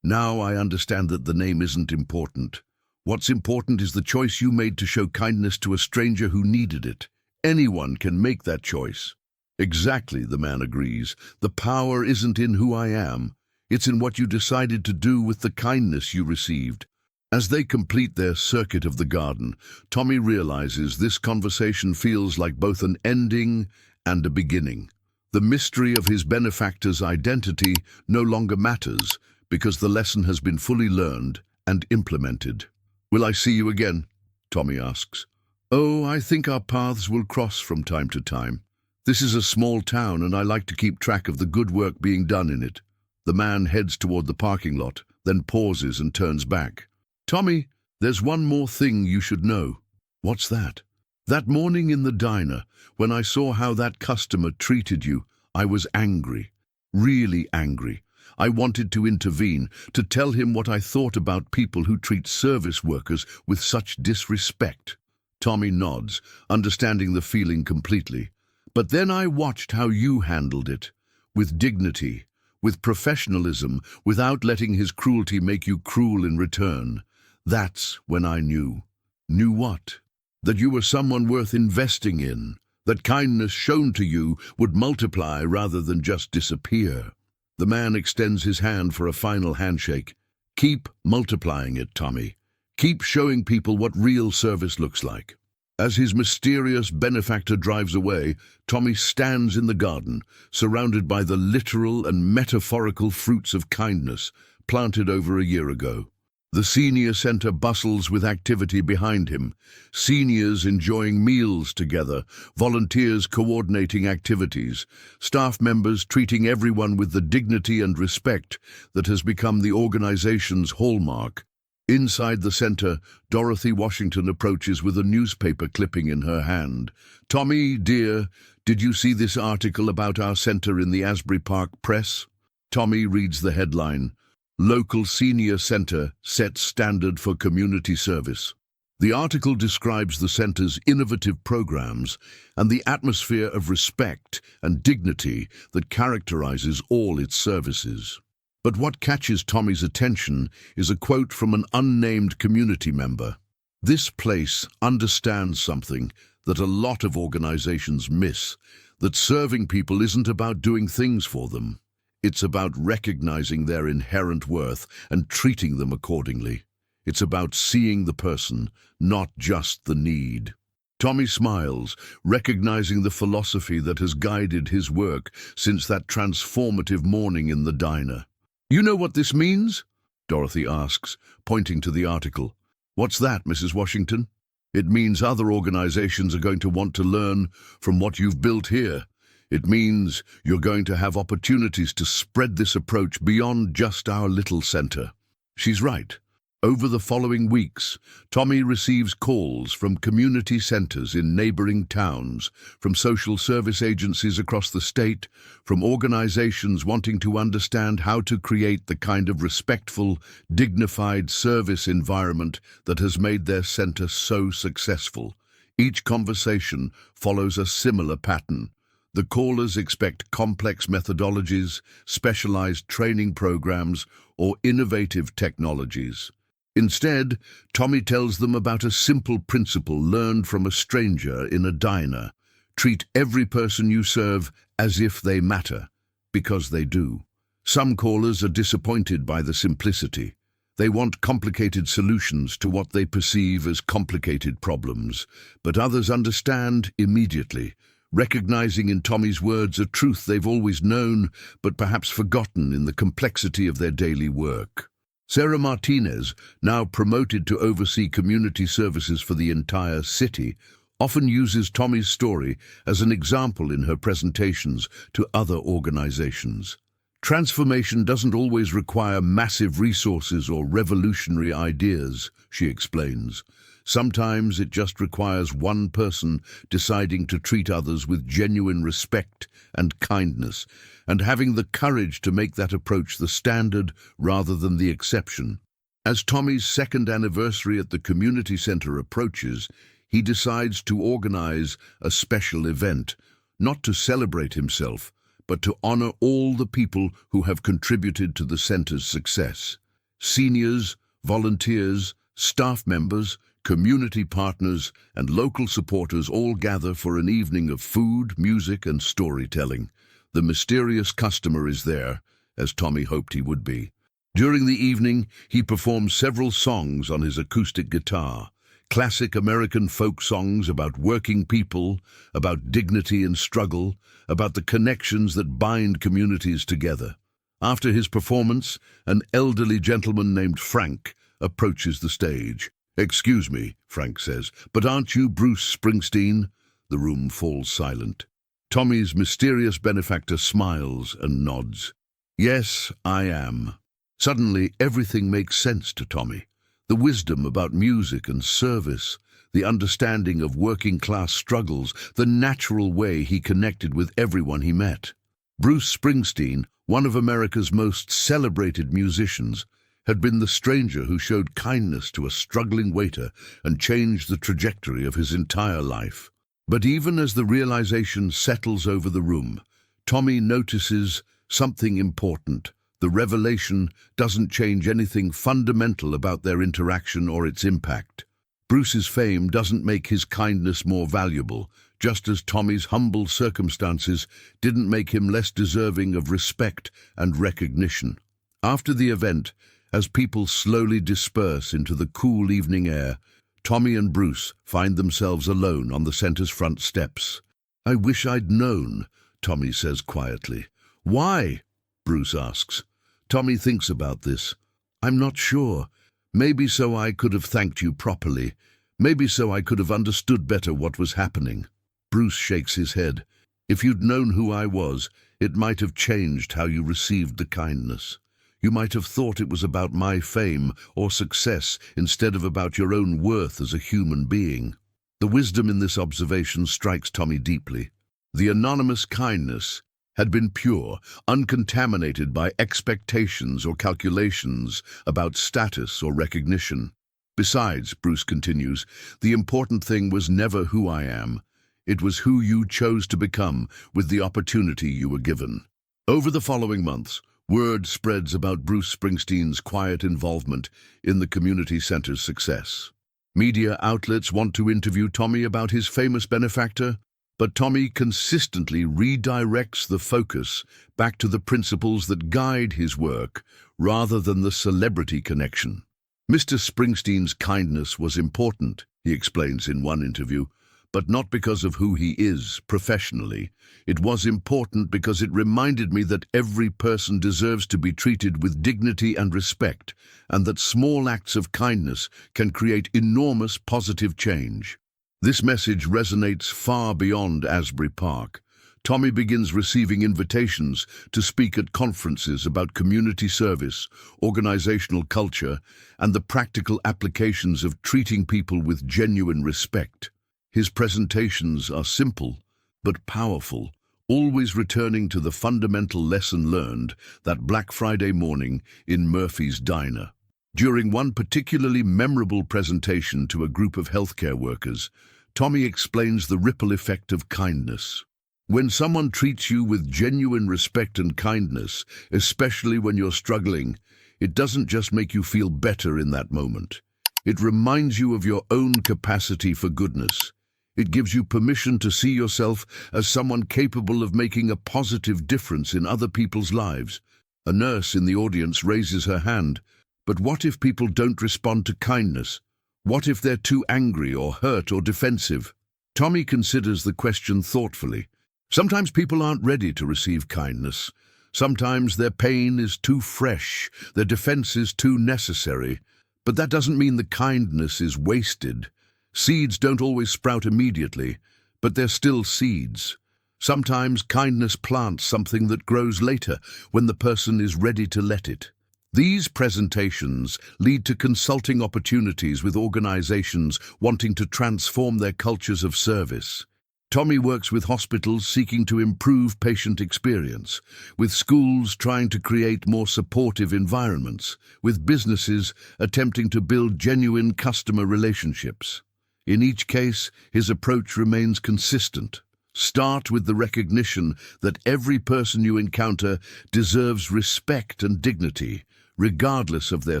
I understand that the name isn't important. What's important is the choice you made to show kindness to a stranger who needed it. Anyone can make that choice." "Exactly," the man agrees. "The power isn't in who I am. It's in what you decided to do with the kindness you received." As they complete their circuit of the garden, Tommy realizes this conversation feels like both an ending and a beginning. The mystery of his benefactor's identity no longer matters because the lesson has been fully learned and implemented. "Will I see you again?" Tommy asks. "Oh, I think our paths will cross from time to time. This is a small town and I like to keep track of the good work being done in it." The man heads toward the parking lot, then pauses and turns back. "Tommy, there's one more thing you should know." "What's that?" "That morning in the diner, when I saw how that customer treated you, I was angry. Really angry. I wanted to intervene, to tell him what I thought about people who treat service workers with such disrespect." Tommy nods, understanding the feeling completely. "But then I watched how you handled it, with dignity, with professionalism, without letting his cruelty make you cruel in return. That's when I knew." "Knew what?" "That you were someone worth investing in, that kindness shown to you would multiply rather than just disappear." The man extends his hand for a final handshake. "Keep multiplying it, Tommy. Keep showing people what real service looks like." As his mysterious benefactor drives away, Tommy stands in the garden, surrounded by the literal and metaphorical fruits of kindness planted over a year ago. The senior center bustles with activity behind him, seniors enjoying meals together, volunteers coordinating activities, staff members treating everyone with the dignity and respect that has become the organization's hallmark. Inside the center, Dorothy Washington approaches with a newspaper clipping in her hand. "Tommy, dear, did you see this article about our center in the Asbury Park Press?" Tommy reads the headline, "Local Senior Center Sets Standard for Community Service." The article describes the center's innovative programs and the atmosphere of respect and dignity that characterizes all its services. But what catches Tommy's attention is a quote from an unnamed community member. "This place understands something that a lot of organizations miss, that serving people isn't about doing things for them. It's about recognizing their inherent worth and treating them accordingly. It's about seeing the person, not just the need." Tommy smiles, recognizing the philosophy that has guided his work since that transformative morning in the diner. "You know what this means?" Dorothy asks, pointing to the article. "What's that, Mrs. Washington?" "It means other organizations are going to want to learn from what you've built here. It means you're going to have opportunities to spread this approach beyond just our little center." She's right. Over the following weeks, Tommy receives calls from community centers in neighboring towns, from social service agencies across the state, from organizations wanting to understand how to create the kind of respectful, dignified service environment that has made their center so successful. Each conversation follows a similar pattern. The callers expect complex methodologies, specialized training programs, or innovative technologies. Instead, Tommy tells them about a simple principle learned from a stranger in a diner. Treat every person you serve as if they matter, because they do. Some callers are disappointed by the simplicity. They want complicated solutions to what they perceive as complicated problems, but others understand immediately, recognizing in Tommy's words a truth they've always known, but perhaps forgotten in the complexity of their daily work. Sarah Martinez, now promoted to oversee community services for the entire city, often uses Tommy's story as an example in her presentations to other organizations. Transformation doesn't always require massive resources or revolutionary ideas, she explains. Sometimes it just requires one person deciding to treat others with genuine respect and kindness, and having the courage to make that approach the standard rather than the exception. As Tommy's second anniversary at the community center approaches, he decides to organize a special event, not to celebrate himself, but to honor all the people who have contributed to the center's success. Seniors, volunteers, staff members, community partners, and local supporters all gather for an evening of food, music, and storytelling. The mysterious customer is there, as Tommy hoped he would be. During the evening, he performs several songs on his acoustic guitar, classic American folk songs about working people, about dignity and struggle, about the connections that bind communities together. After his performance, an elderly gentleman named Frank approaches the stage. "Excuse me," Frank says, "but aren't you Bruce Springsteen?" The room falls silent. Tommy's mysterious benefactor smiles and nods. "Yes, I am." Suddenly, everything makes sense to Tommy. The wisdom about music and service, the understanding of working-class struggles, the natural way he connected with everyone he met. Bruce Springsteen, one of America's most celebrated musicians, had been the stranger who showed kindness to a struggling waiter and changed the trajectory of his entire life. But even as the realization settles over the room, Tommy notices something important. The revelation doesn't change anything fundamental about their interaction or its impact. Bruce's fame doesn't make his kindness more valuable, just as Tommy's humble circumstances didn't make him less deserving of respect and recognition. After the event, as people slowly disperse into the cool evening air, Tommy and Bruce find themselves alone on the center's front steps. "I wish I'd known," Tommy says quietly. "Why?" Bruce asks. Tommy thinks about this. "I'm not sure. Maybe so I could have thanked you properly. Maybe so I could have understood better what was happening." Bruce shakes his head. "If you'd known who I was, it might have changed how you received the kindness. You might have thought it was about my fame or success instead of about your own worth as a human being." The wisdom in this observation strikes Tommy deeply. The anonymous kindness had been pure, uncontaminated by expectations or calculations about status or recognition. Besides, Bruce continues, the important thing was never who I am. It was who you chose to become with the opportunity you were given. Over the following months, word spreads about Bruce Springsteen's quiet involvement in the community center's success. Media outlets want to interview Tommy about his famous benefactor, but Tommy consistently redirects the focus back to the principles that guide his work rather than the celebrity connection. Mr. Springsteen's kindness was important, he explains in one interview, but not because of who he is professionally. It was important because it reminded me that every person deserves to be treated with dignity and respect, and that small acts of kindness can create enormous positive change. This message resonates far beyond Asbury Park. Tommy begins receiving invitations to speak at conferences about community service, organizational culture, and the practical applications of treating people with genuine respect. His presentations are simple but powerful, always returning to the fundamental lesson learned that Black Friday morning in Murphy's Diner. During one particularly memorable presentation to a group of healthcare workers, Tommy explains the ripple effect of kindness. When someone treats you with genuine respect and kindness, especially when you're struggling, it doesn't just make you feel better in that moment. It reminds you of your own capacity for goodness. It gives you permission to see yourself as someone capable of making a positive difference in other people's lives. A nurse in the audience raises her hand. But what if people don't respond to kindness? What if they're too angry or hurt or defensive? Tommy considers the question thoughtfully. Sometimes people aren't ready to receive kindness. Sometimes their pain is too fresh, their defense is too necessary. But that doesn't mean the kindness is wasted. Seeds don't always sprout immediately, but they're still seeds. Sometimes kindness plants something that grows later when the person is ready to let it. These presentations lead to consulting opportunities with organizations wanting to transform their cultures of service. Tommy works with hospitals seeking to improve patient experience, with schools trying to create more supportive environments, with businesses attempting to build genuine customer relationships. In each case, his approach remains consistent. Start with the recognition that every person you encounter deserves respect and dignity, regardless of their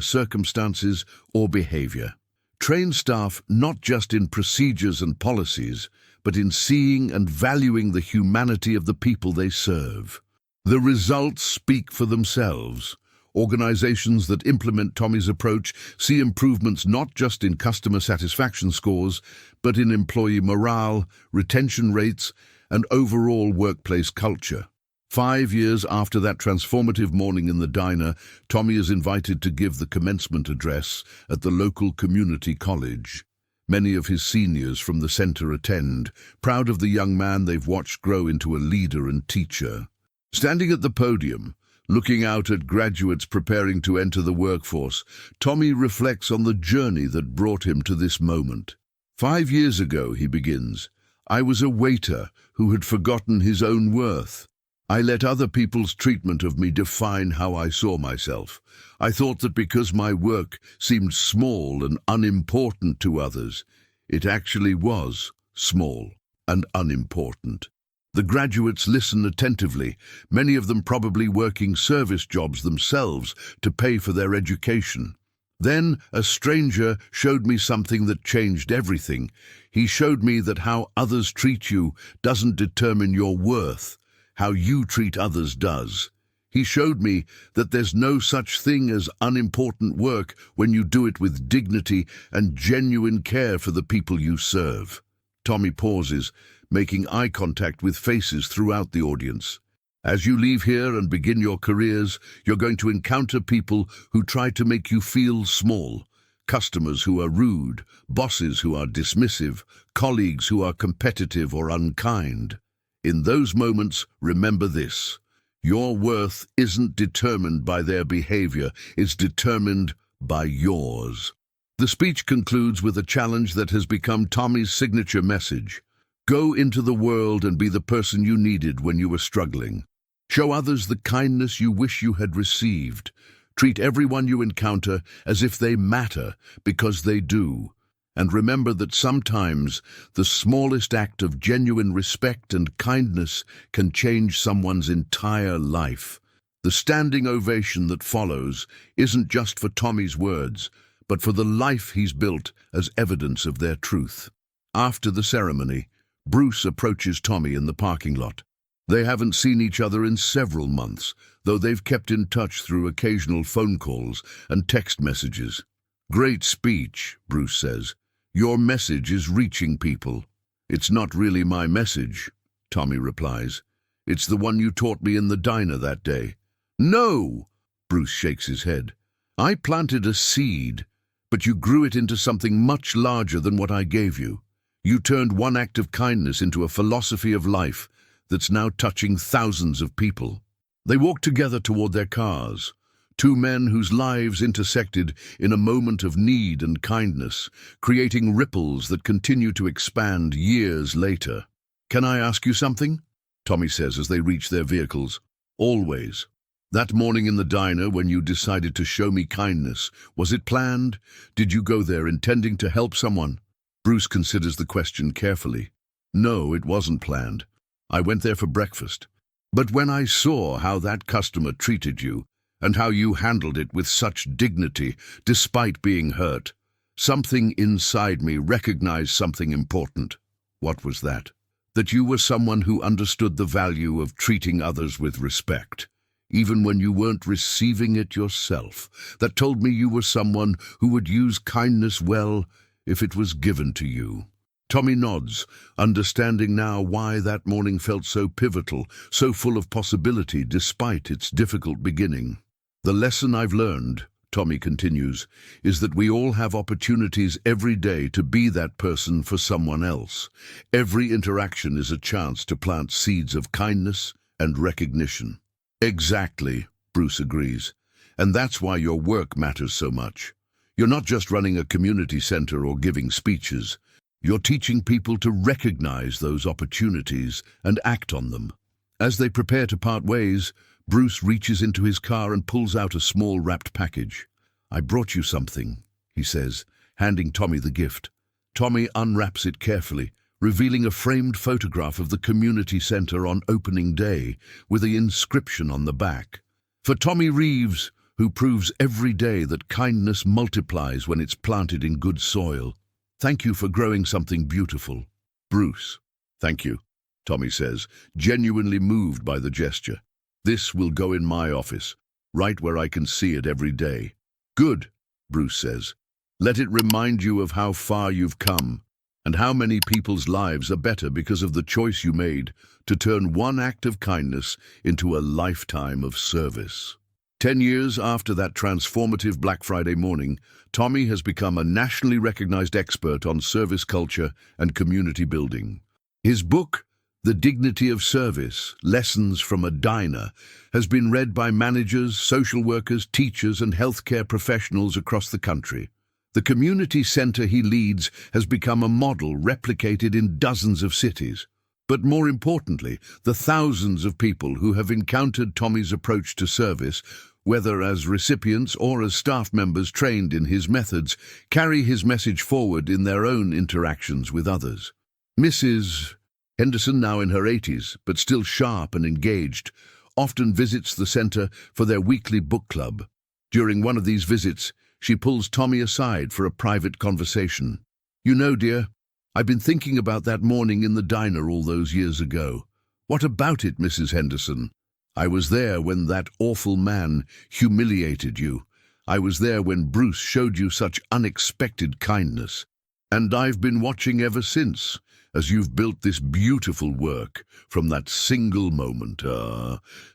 circumstances or behavior. Train staff not just in procedures and policies, but in seeing and valuing the humanity of the people they serve. The results speak for themselves. Organizations that implement Tommy's approach see improvements not just in customer satisfaction scores, but in employee morale, retention rates, and overall workplace culture. 5 years after that transformative morning in the diner, Tommy is invited to give the commencement address at the local community college. Many of his seniors from the center attend, proud of the young man they've watched grow into a leader and teacher. Standing at the podium, looking out at graduates preparing to enter the workforce, Tommy reflects on the journey that brought him to this moment. 5 years ago, he begins, I was a waiter who had forgotten his own worth. I let other people's treatment of me define how I saw myself. I thought that because my work seemed small and unimportant to others, it actually was small and unimportant. The graduates listen attentively, many of them probably working service jobs themselves to pay for their education. Then a stranger showed me something that changed everything. He showed me that how others treat you doesn't determine your worth. How you treat others does. He showed me that there's no such thing as unimportant work when you do it with dignity and genuine care for the people you serve. Tommy pauses, making eye contact with faces throughout the audience. As you leave here and begin your careers, you're going to encounter people who try to make you feel small. Customers who are rude, bosses who are dismissive, colleagues who are competitive or unkind. In those moments, remember this. Your worth isn't determined by their behavior, it's determined by yours. The speech concludes with a challenge that has become Tommy's signature message. Go into the world and be the person you needed when you were struggling. Show others the kindness you wish you had received. Treat everyone you encounter as if they matter, because they do. And remember that sometimes the smallest act of genuine respect and kindness can change someone's entire life. The standing ovation that follows isn't just for Tommy's words, but for the life he's built as evidence of their truth. After the ceremony, Bruce approaches Tommy in the parking lot. They haven't seen each other in several months, though they've kept in touch through occasional phone calls and text messages. "Great speech," Bruce says. "Your message is reaching people." "It's not really my message," Tommy replies. "It's the one you taught me in the diner that day." "No!" Bruce shakes his head. "I planted a seed, but you grew it into something much larger than what I gave you. You turned one act of kindness into a philosophy of life that's now touching thousands of people." They walk together toward their cars, two men whose lives intersected in a moment of need and kindness, creating ripples that continue to expand years later. "Can I ask you something?" Tommy says as they reach their vehicles. "Always. That morning in the diner when you decided to show me kindness, was it planned? Did you go there intending to help someone?" Bruce considers the question carefully. "No, it wasn't planned. I went there for breakfast. But when I saw how that customer treated you, and how you handled it with such dignity, despite being hurt, something inside me recognized something important." "What was that?" "That you were someone who understood the value of treating others with respect, even when you weren't receiving it yourself. That told me you were someone who would use kindness well if it was given to you." Tommy nods, understanding now why that morning felt so pivotal, so full of possibility despite its difficult beginning. "The lesson I've learned," Tommy continues, "is that we all have opportunities every day to be that person for someone else. Every interaction is a chance to plant seeds of kindness and recognition." "Exactly," Bruce agrees. "And that's why your work matters so much. You're not just running a community center or giving speeches. You're teaching people to recognize those opportunities and act on them." As they prepare to part ways, Bruce reaches into his car and pulls out a small wrapped package. "I brought you something," he says, handing Tommy the gift. Tommy unwraps it carefully, revealing a framed photograph of the community center on opening day, with the inscription on the back. "For Tommy Reeves, who proves every day that kindness multiplies when it's planted in good soil. Thank you for growing something beautiful." "Bruce." "Thank you," Tommy says, genuinely moved by the gesture. "This will go in my office, right where I can see it every day." "Good," Bruce says. "Let it remind you of how far you've come, and how many people's lives are better because of the choice you made to turn one act of kindness into a lifetime of service." 10 years after that transformative Black Friday morning, Tommy has become a nationally recognized expert on service culture and community building. His book, The Dignity of Service, Lessons from a Diner, has been read by managers, social workers, teachers, and healthcare professionals across the country. The community center he leads has become a model replicated in dozens of cities. But more importantly, the thousands of people who have encountered Tommy's approach to service, whether as recipients or as staff members trained in his methods, carry his message forward in their own interactions with others. Mrs. Henderson, now in her 80s, but still sharp and engaged, often visits the center for their weekly book club. During one of these visits, she pulls Tommy aside for a private conversation. "You know, dear, I've been thinking about that morning in the diner all those years ago. What about it, Mrs. Henderson? I was there when that awful man humiliated you. I was there when Bruce showed you such unexpected kindness. And I've been watching ever since, as you've built this beautiful work from that single moment."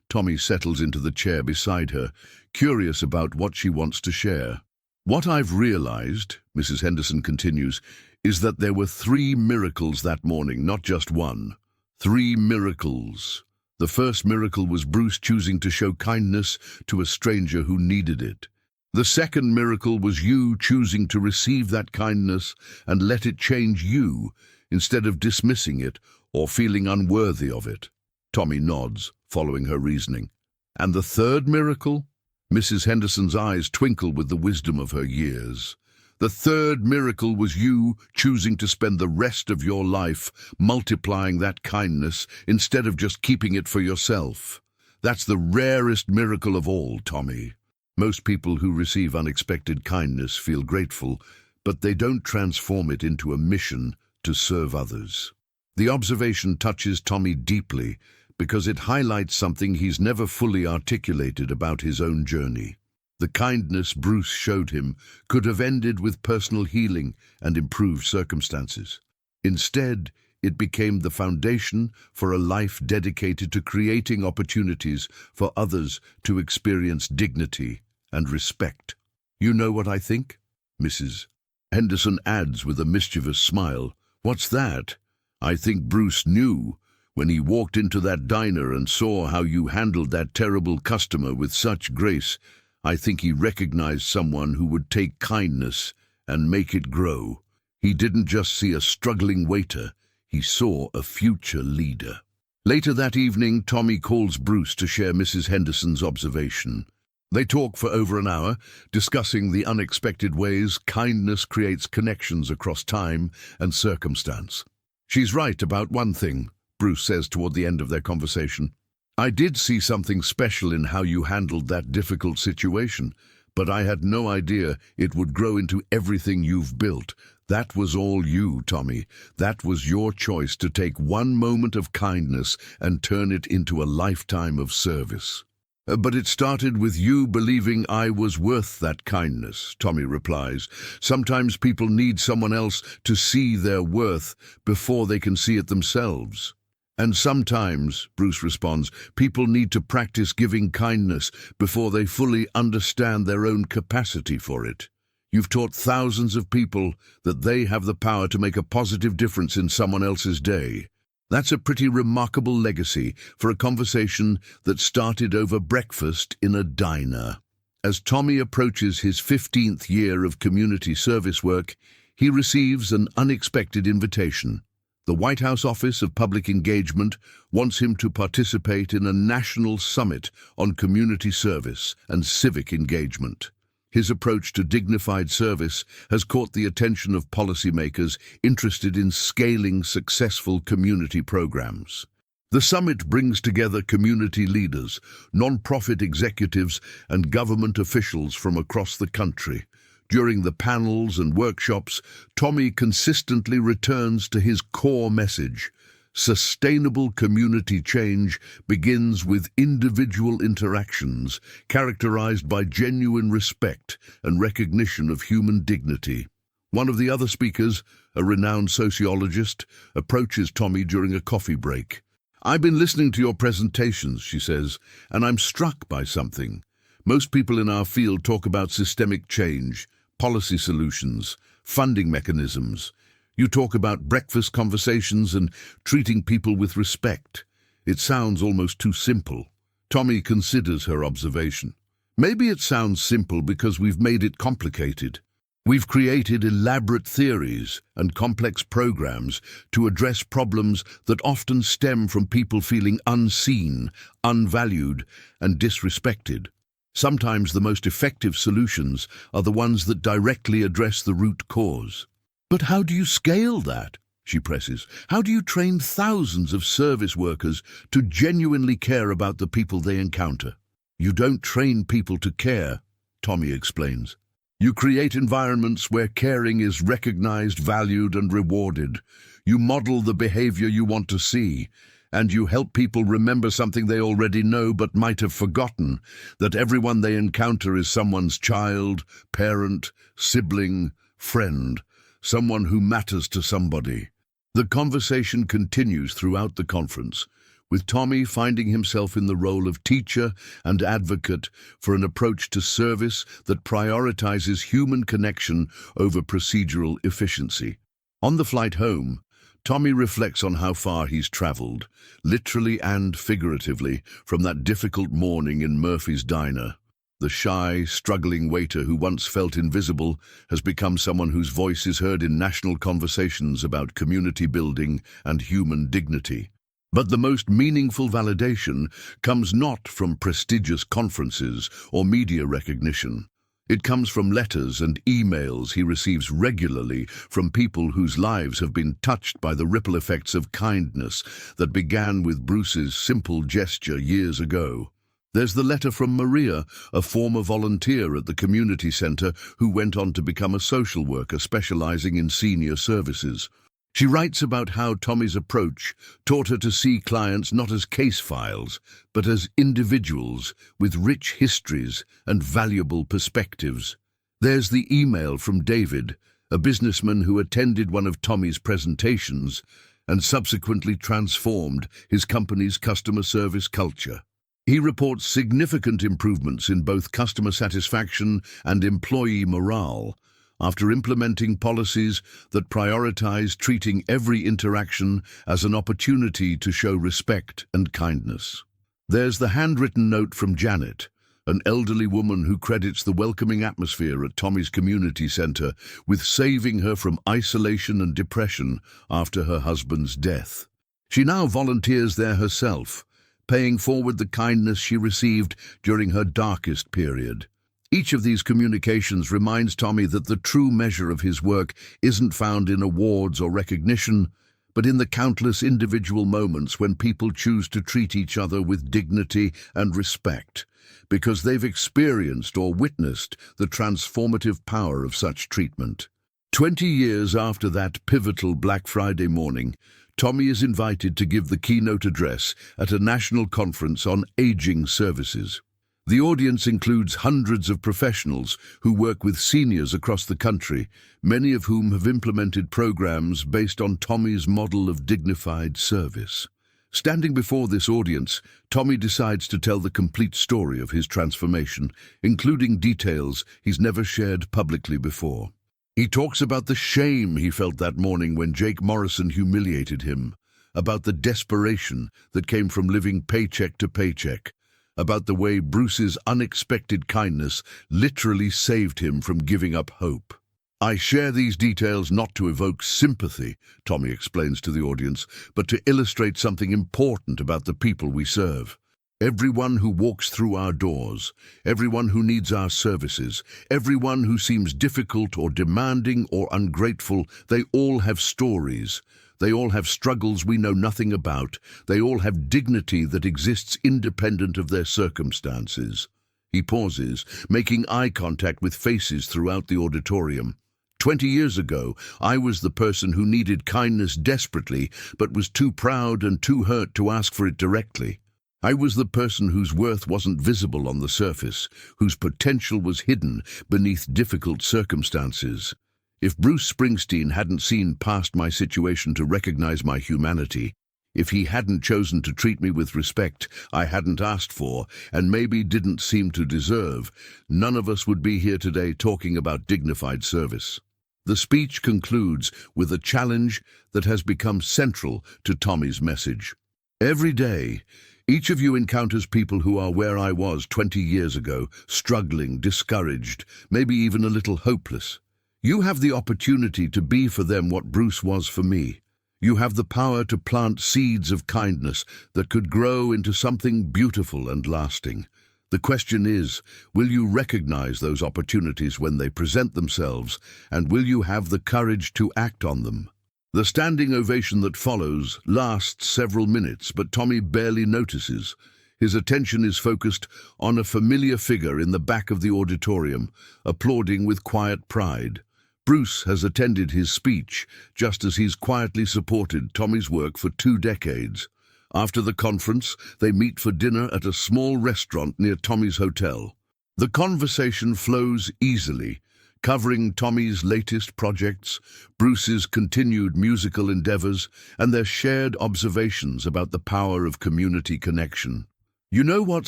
Tommy settles into the chair beside her, curious about what she wants to share. "What I've realized," Mrs. Henderson continues, "is that there were 3 miracles that morning, not just one. 3 miracles. The first miracle was Bruce choosing to show kindness to a stranger who needed it. The second miracle was you choosing to receive that kindness and let it change you, instead of dismissing it or feeling unworthy of it." Tommy nods, following her reasoning. "And the third miracle?" Mrs. Henderson's eyes twinkled with the wisdom of her years. The third miracle was you choosing to spend the rest of your life multiplying that kindness instead of just keeping it for yourself. That's the rarest miracle of all, Tommy. Most people who receive unexpected kindness feel grateful, but they don't transform it into a mission to serve others. The observation touches Tommy deeply because it highlights something he's never fully articulated about his own journey. The kindness Bruce showed him could have ended with personal healing and improved circumstances. Instead, it became the foundation for a life dedicated to creating opportunities for others to experience dignity and respect. You know what I think? Mrs. Henderson adds with a mischievous smile. What's that? I think Bruce knew when he walked into that diner and saw how you handled that terrible customer with such grace. I think he recognized someone who would take kindness and make it grow. He didn't just see a struggling waiter, he saw a future leader. Later that evening, Tommy calls Bruce to share Mrs. Henderson's observation. They talk for over an hour, discussing the unexpected ways kindness creates connections across time and circumstance. She's right about one thing, Bruce says toward the end of their conversation. I did see something special in how you handled that difficult situation, but I had no idea it would grow into everything you've built. That was all you, Tommy. That was your choice to take one moment of kindness and turn it into a lifetime of service. But it started with you believing I was worth that kindness, Tommy replies. Sometimes people need someone else to see their worth before they can see it themselves. And sometimes, Bruce responds, people need to practice giving kindness before they fully understand their own capacity for it. You've taught thousands of people that they have the power to make a positive difference in someone else's day. That's a pretty remarkable legacy for a conversation that started over breakfast in a diner. As Tommy approaches his 15th year of community service work, he receives an unexpected invitation. The White House Office of Public Engagement wants him to participate in a national summit on community service and civic engagement. His approach to dignified service has caught the attention of policymakers interested in scaling successful community programs. The summit brings together community leaders, non-profit executives, and government officials from across the country. During the panels and workshops, Tommy consistently returns to his core message. Sustainable community change begins with individual interactions characterized by genuine respect and recognition of human dignity. One of the other speakers, a renowned sociologist, approaches Tommy during a coffee break. I've been listening to your presentations, she says, and I'm struck by something. Most people in our field talk about systemic change, policy solutions, funding mechanisms. You talk about breakfast conversations and treating people with respect. It sounds almost too simple. Tommy considers her observation. Maybe it sounds simple because we've made it complicated. We've created elaborate theories and complex programs to address problems that often stem from people feeling unseen, unvalued, and disrespected. Sometimes the most effective solutions are the ones that directly address the root cause. But how do you scale that? She presses. How do you train thousands of service workers to genuinely care about the people they encounter? You don't train people to care, Tommy explains. You create environments where caring is recognized, valued, and rewarded. You model the behavior you want to see, and you help people remember something they already know but might have forgotten, that everyone they encounter is someone's child, parent, sibling, friend, someone who matters to somebody. The conversation continues throughout the conference, with Tommy finding himself in the role of teacher and advocate for an approach to service that prioritizes human connection over procedural efficiency. On the flight home, Tommy reflects on how far he's traveled, literally and figuratively, from that difficult morning in Murphy's diner. The shy, struggling waiter who once felt invisible has become someone whose voice is heard in national conversations about community building and human dignity. But the most meaningful validation comes not from prestigious conferences or media recognition. It comes from letters and emails he receives regularly from people whose lives have been touched by the ripple effects of kindness that began with Bruce's simple gesture years ago. There's the letter from Maria, a former volunteer at the community center who went on to become a social worker specializing in senior services. She writes about how Tommy's approach taught her to see clients not as case files, but as individuals with rich histories and valuable perspectives. There's the email from David, a businessman who attended one of Tommy's presentations and subsequently transformed his company's customer service culture. He reports significant improvements in both customer satisfaction and employee morale, after implementing policies that prioritize treating every interaction as an opportunity to show respect and kindness. There's the handwritten note from Janet, an elderly woman who credits the welcoming atmosphere at Tommy's community center with saving her from isolation and depression after her husband's death. She now volunteers there herself, paying forward the kindness she received during her darkest period. Each of these communications reminds Tommy that the true measure of his work isn't found in awards or recognition, but in the countless individual moments when people choose to treat each other with dignity and respect, because they've experienced or witnessed the transformative power of such treatment. 20 years after that pivotal Black Friday morning, Tommy is invited to give the keynote address at a national conference on aging services. The audience includes hundreds of professionals who work with seniors across the country, many of whom have implemented programs based on Tommy's model of dignified service. Standing before this audience, Tommy decides to tell the complete story of his transformation, including details he's never shared publicly before. He talks about the shame he felt that morning when Jake Morrison humiliated him, about the desperation that came from living paycheck to paycheck, about the way Bruce's unexpected kindness literally saved him from giving up hope. "I share these details not to evoke sympathy," Tommy explains to the audience, but to illustrate something important about the people we serve. Everyone who walks through our doors, everyone who needs our services, everyone who seems difficult or demanding or ungrateful, they all have stories. They all have struggles we know nothing about. They all have dignity that exists independent of their circumstances. He pauses, making eye contact with faces throughout the auditorium. 20 years ago, I was the person who needed kindness desperately, but was too proud and too hurt to ask for it directly. I was the person whose worth wasn't visible on the surface, whose potential was hidden beneath difficult circumstances. If Bruce Springsteen hadn't seen past my situation to recognize my humanity, if he hadn't chosen to treat me with respect I hadn't asked for and maybe didn't seem to deserve, none of us would be here today talking about dignified service. The speech concludes with a challenge that has become central to Tommy's message. Every day, each of you encounters people who are where I was 20 years ago, struggling, discouraged, maybe even a little hopeless. You have the opportunity to be for them what Bruce was for me. You have the power to plant seeds of kindness that could grow into something beautiful and lasting. The question is, will you recognize those opportunities when they present themselves, and will you have the courage to act on them? The standing ovation that follows lasts several minutes, but Tommy barely notices. His attention is focused on a familiar figure in the back of the auditorium, applauding with quiet pride. Bruce has attended his speech, just as he's quietly supported Tommy's work for 2 decades. After the conference, they meet for dinner at a small restaurant near Tommy's hotel. The conversation flows easily, covering Tommy's latest projects, Bruce's continued musical endeavors, and their shared observations about the power of community connection. "You know what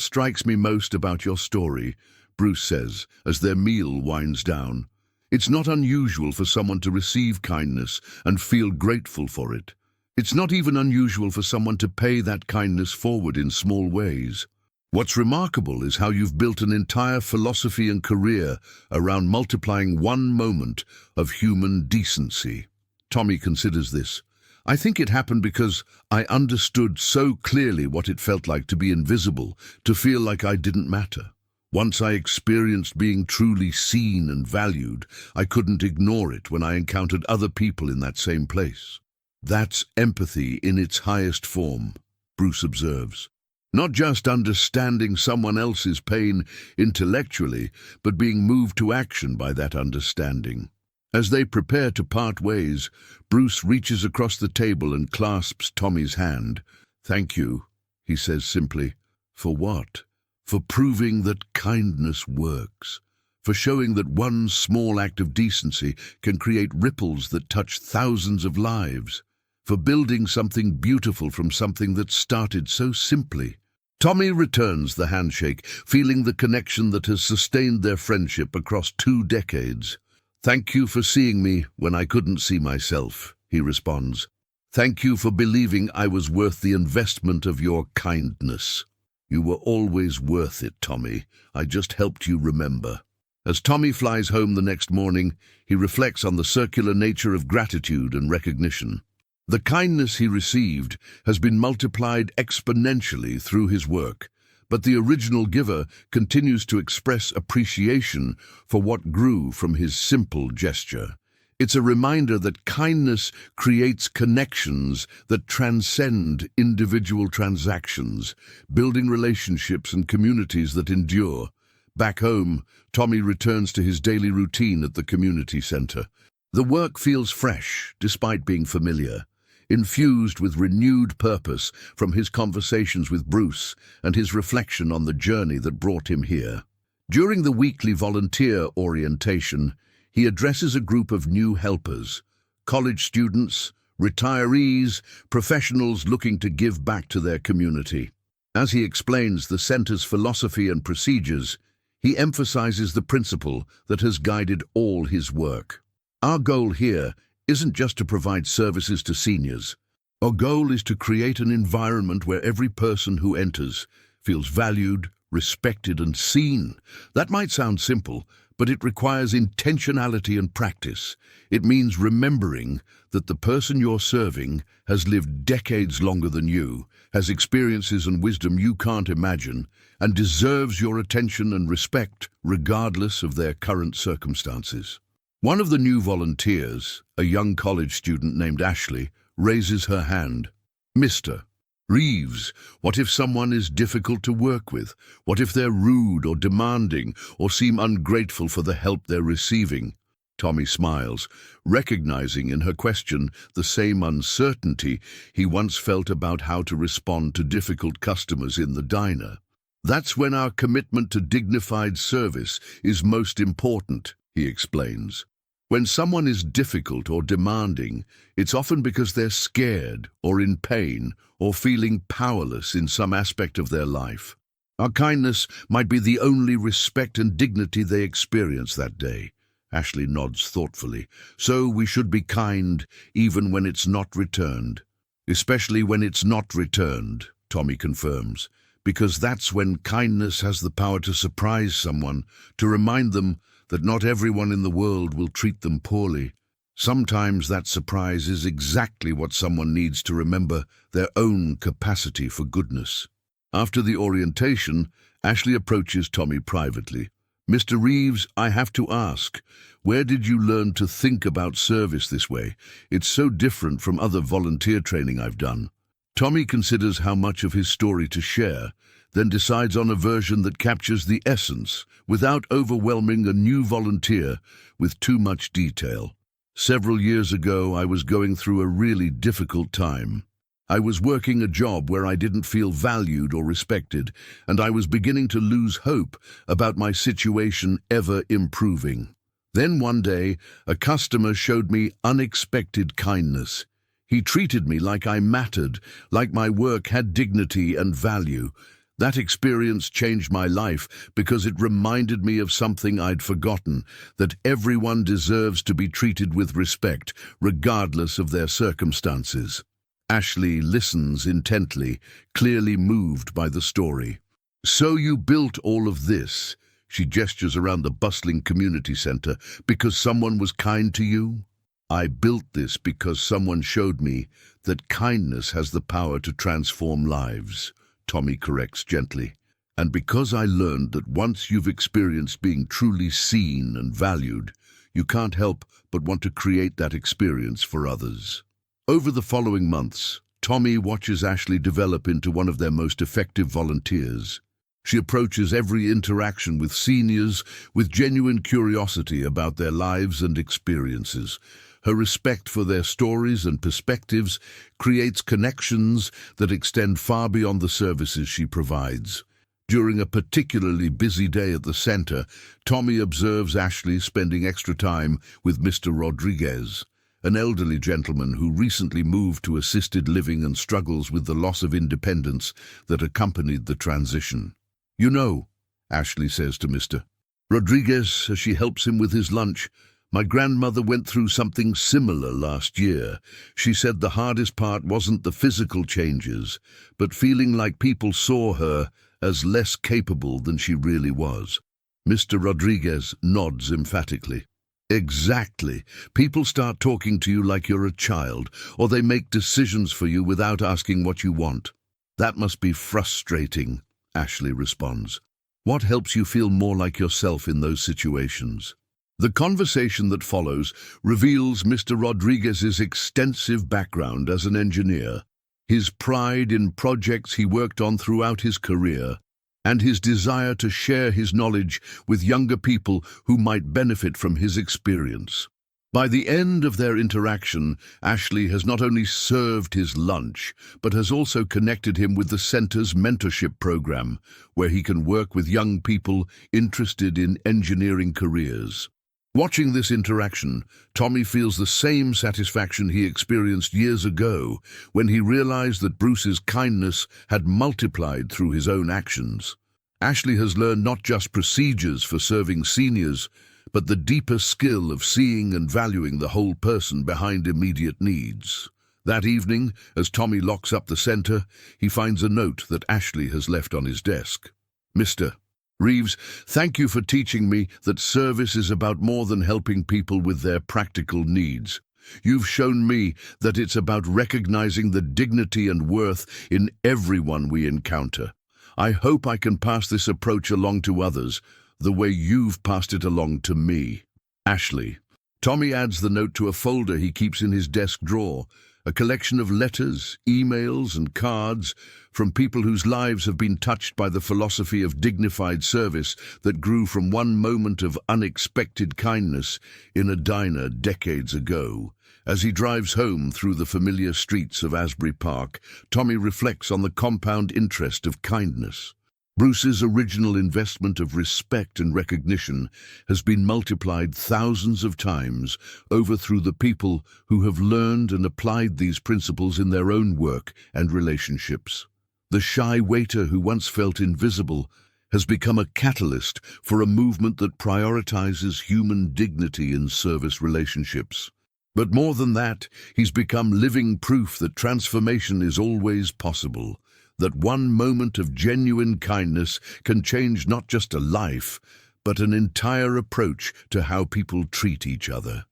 strikes me most about your story," Bruce says, as their meal winds down. "It's not unusual for someone to receive kindness and feel grateful for it. It's not even unusual for someone to pay that kindness forward in small ways. What's remarkable is how you've built an entire philosophy and career around multiplying one moment of human decency." Tommy considers this, I think it happened because I understood so clearly what it felt like to be invisible, to feel like I didn't matter. Once I experienced being truly seen and valued, I couldn't ignore it when I encountered other people in that same place. That's empathy in its highest form, Bruce observes. Not just understanding someone else's pain intellectually, but being moved to action by that understanding. As they prepare to part ways, Bruce reaches across the table and clasps Tommy's hand. "Thank you," he says simply. "For what?" "For proving that kindness works. For showing that one small act of decency can create ripples that touch thousands of lives. For building something beautiful from something that started so simply." Tommy returns the handshake, feeling the connection that has sustained their friendship across 2 decades. "Thank you for seeing me when I couldn't see myself," he responds. "Thank you for believing I was worth the investment of your kindness. You were always worth it, Tommy. I just helped you remember." As Tommy flies home the next morning, he reflects on the circular nature of gratitude and recognition. The kindness he received has been multiplied exponentially through his work, but the original giver continues to express appreciation for what grew from his simple gesture. It's a reminder that kindness creates connections that transcend individual transactions, building relationships and communities that endure. Back home, Tommy returns to his daily routine at the community center. The work feels fresh, despite being familiar, infused with renewed purpose from his conversations with Bruce and his reflection on the journey that brought him here. During the weekly volunteer orientation, he addresses a group of new helpers, college students, retirees, professionals looking to give back to their community. As he explains the center's philosophy and procedures, he emphasizes the principle that has guided all his work. Our goal here isn't just to provide services to seniors. Our goal is to create an environment where every person who enters feels valued, respected, and seen. That might sound simple, but it requires intentionality and practice. It means remembering that the person you're serving has lived decades longer than you, has experiences and wisdom you can't imagine, and deserves your attention and respect regardless of their current circumstances. One of the new volunteers, a young college student named Ashley, raises her hand. "Mr. Reeves, what if someone is difficult to work with? What if they're rude or demanding or seem ungrateful for the help they're receiving?" Tommy smiles, recognizing in her question the same uncertainty he once felt about how to respond to difficult customers in the diner. "That's when our commitment to dignified service is most important," he explains. "When someone is difficult or demanding, it's often because they're scared or in pain or feeling powerless in some aspect of their life. Our kindness might be the only respect and dignity they experience that day." Ashley nods thoughtfully. "So we should be kind even when it's not returned." "Especially when it's not returned," Tommy confirms, "because that's when kindness has the power to surprise someone, to remind them that not everyone in the world will treat them poorly. Sometimes that surprise is exactly what someone needs to remember their own capacity for goodness." After the orientation, Ashley approaches Tommy privately. "Mr. Reeves, I have to ask, where did you learn to think about service this way? It's so different from other volunteer training I've done." Tommy considers how much of his story to share, then decides on a version that captures the essence without overwhelming a new volunteer with too much detail. "Several years ago, I was going through a really difficult time. I was working a job where I didn't feel valued or respected, and I was beginning to lose hope about my situation ever improving. Then one day, a customer showed me unexpected kindness. He treated me like I mattered, like my work had dignity and value. That experience changed my life because it reminded me of something I'd forgotten, that everyone deserves to be treated with respect, regardless of their circumstances." Ashley listens intently, clearly moved by the story. "So you built all of this," she gestures around the bustling community center, "because someone was kind to you?" I built this because someone showed me that kindness has the power to transform lives, Tommy corrects gently. And because I learned that once you've experienced being truly seen and valued, you can't help but want to create that experience for others. Over the following months, Tommy watches Ashley develop into one of their most effective volunteers. She approaches every interaction with seniors with genuine curiosity about their lives and experiences. Her respect for their stories and perspectives creates connections that extend far beyond the services she provides. During a particularly busy day at the center, Tommy observes Ashley spending extra time with Mr. Rodriguez, an elderly gentleman who recently moved to assisted living and struggles with the loss of independence that accompanied the transition. "You know," Ashley says to Mr. Rodriguez as she helps him with his lunch, "my grandmother went through something similar last year. She said the hardest part wasn't the physical changes, but feeling like people saw her as less capable than she really was." Mr. Rodriguez nods emphatically. "Exactly. People start talking to you like you're a child, or they make decisions for you without asking what you want. That must be frustrating," Ashley responds. "What helps you feel more like yourself in those situations?" The conversation that follows reveals Mr. Rodriguez's extensive background as an engineer, his pride in projects he worked on throughout his career, and his desire to share his knowledge with younger people who might benefit from his experience. By the end of their interaction, Ashley has not only served his lunch, but has also connected him with the center's mentorship program, where he can work with young people interested in engineering careers. Watching this interaction, Tommy feels the same satisfaction he experienced years ago when he realized that Bruce's kindness had multiplied through his own actions. Ashley has learned not just procedures for serving seniors, but the deeper skill of seeing and valuing the whole person behind immediate needs. That evening, as Tommy locks up the center, he finds a note that Ashley has left on his desk. "Mr. Reeves, thank you for teaching me that service is about more than helping people with their practical needs. You've shown me that it's about recognizing the dignity and worth in everyone we encounter. I hope I can pass this approach along to others, the way you've passed it along to me. Ashley." Tommy adds the note to a folder he keeps in his desk drawer, a collection of letters, emails, and cards from people whose lives have been touched by the philosophy of dignified service that grew from one moment of unexpected kindness in a diner decades ago. As he drives home through the familiar streets of Asbury Park, Tommy reflects on the compound interest of kindness. Bruce's original investment of respect and recognition has been multiplied thousands of times over through the people who have learned and applied these principles in their own work and relationships. The shy waiter who once felt invisible has become a catalyst for a movement that prioritizes human dignity in service relationships. But more than that, he's become living proof that transformation is always possible, that one moment of genuine kindness can change not just a life, but an entire approach to how people treat each other.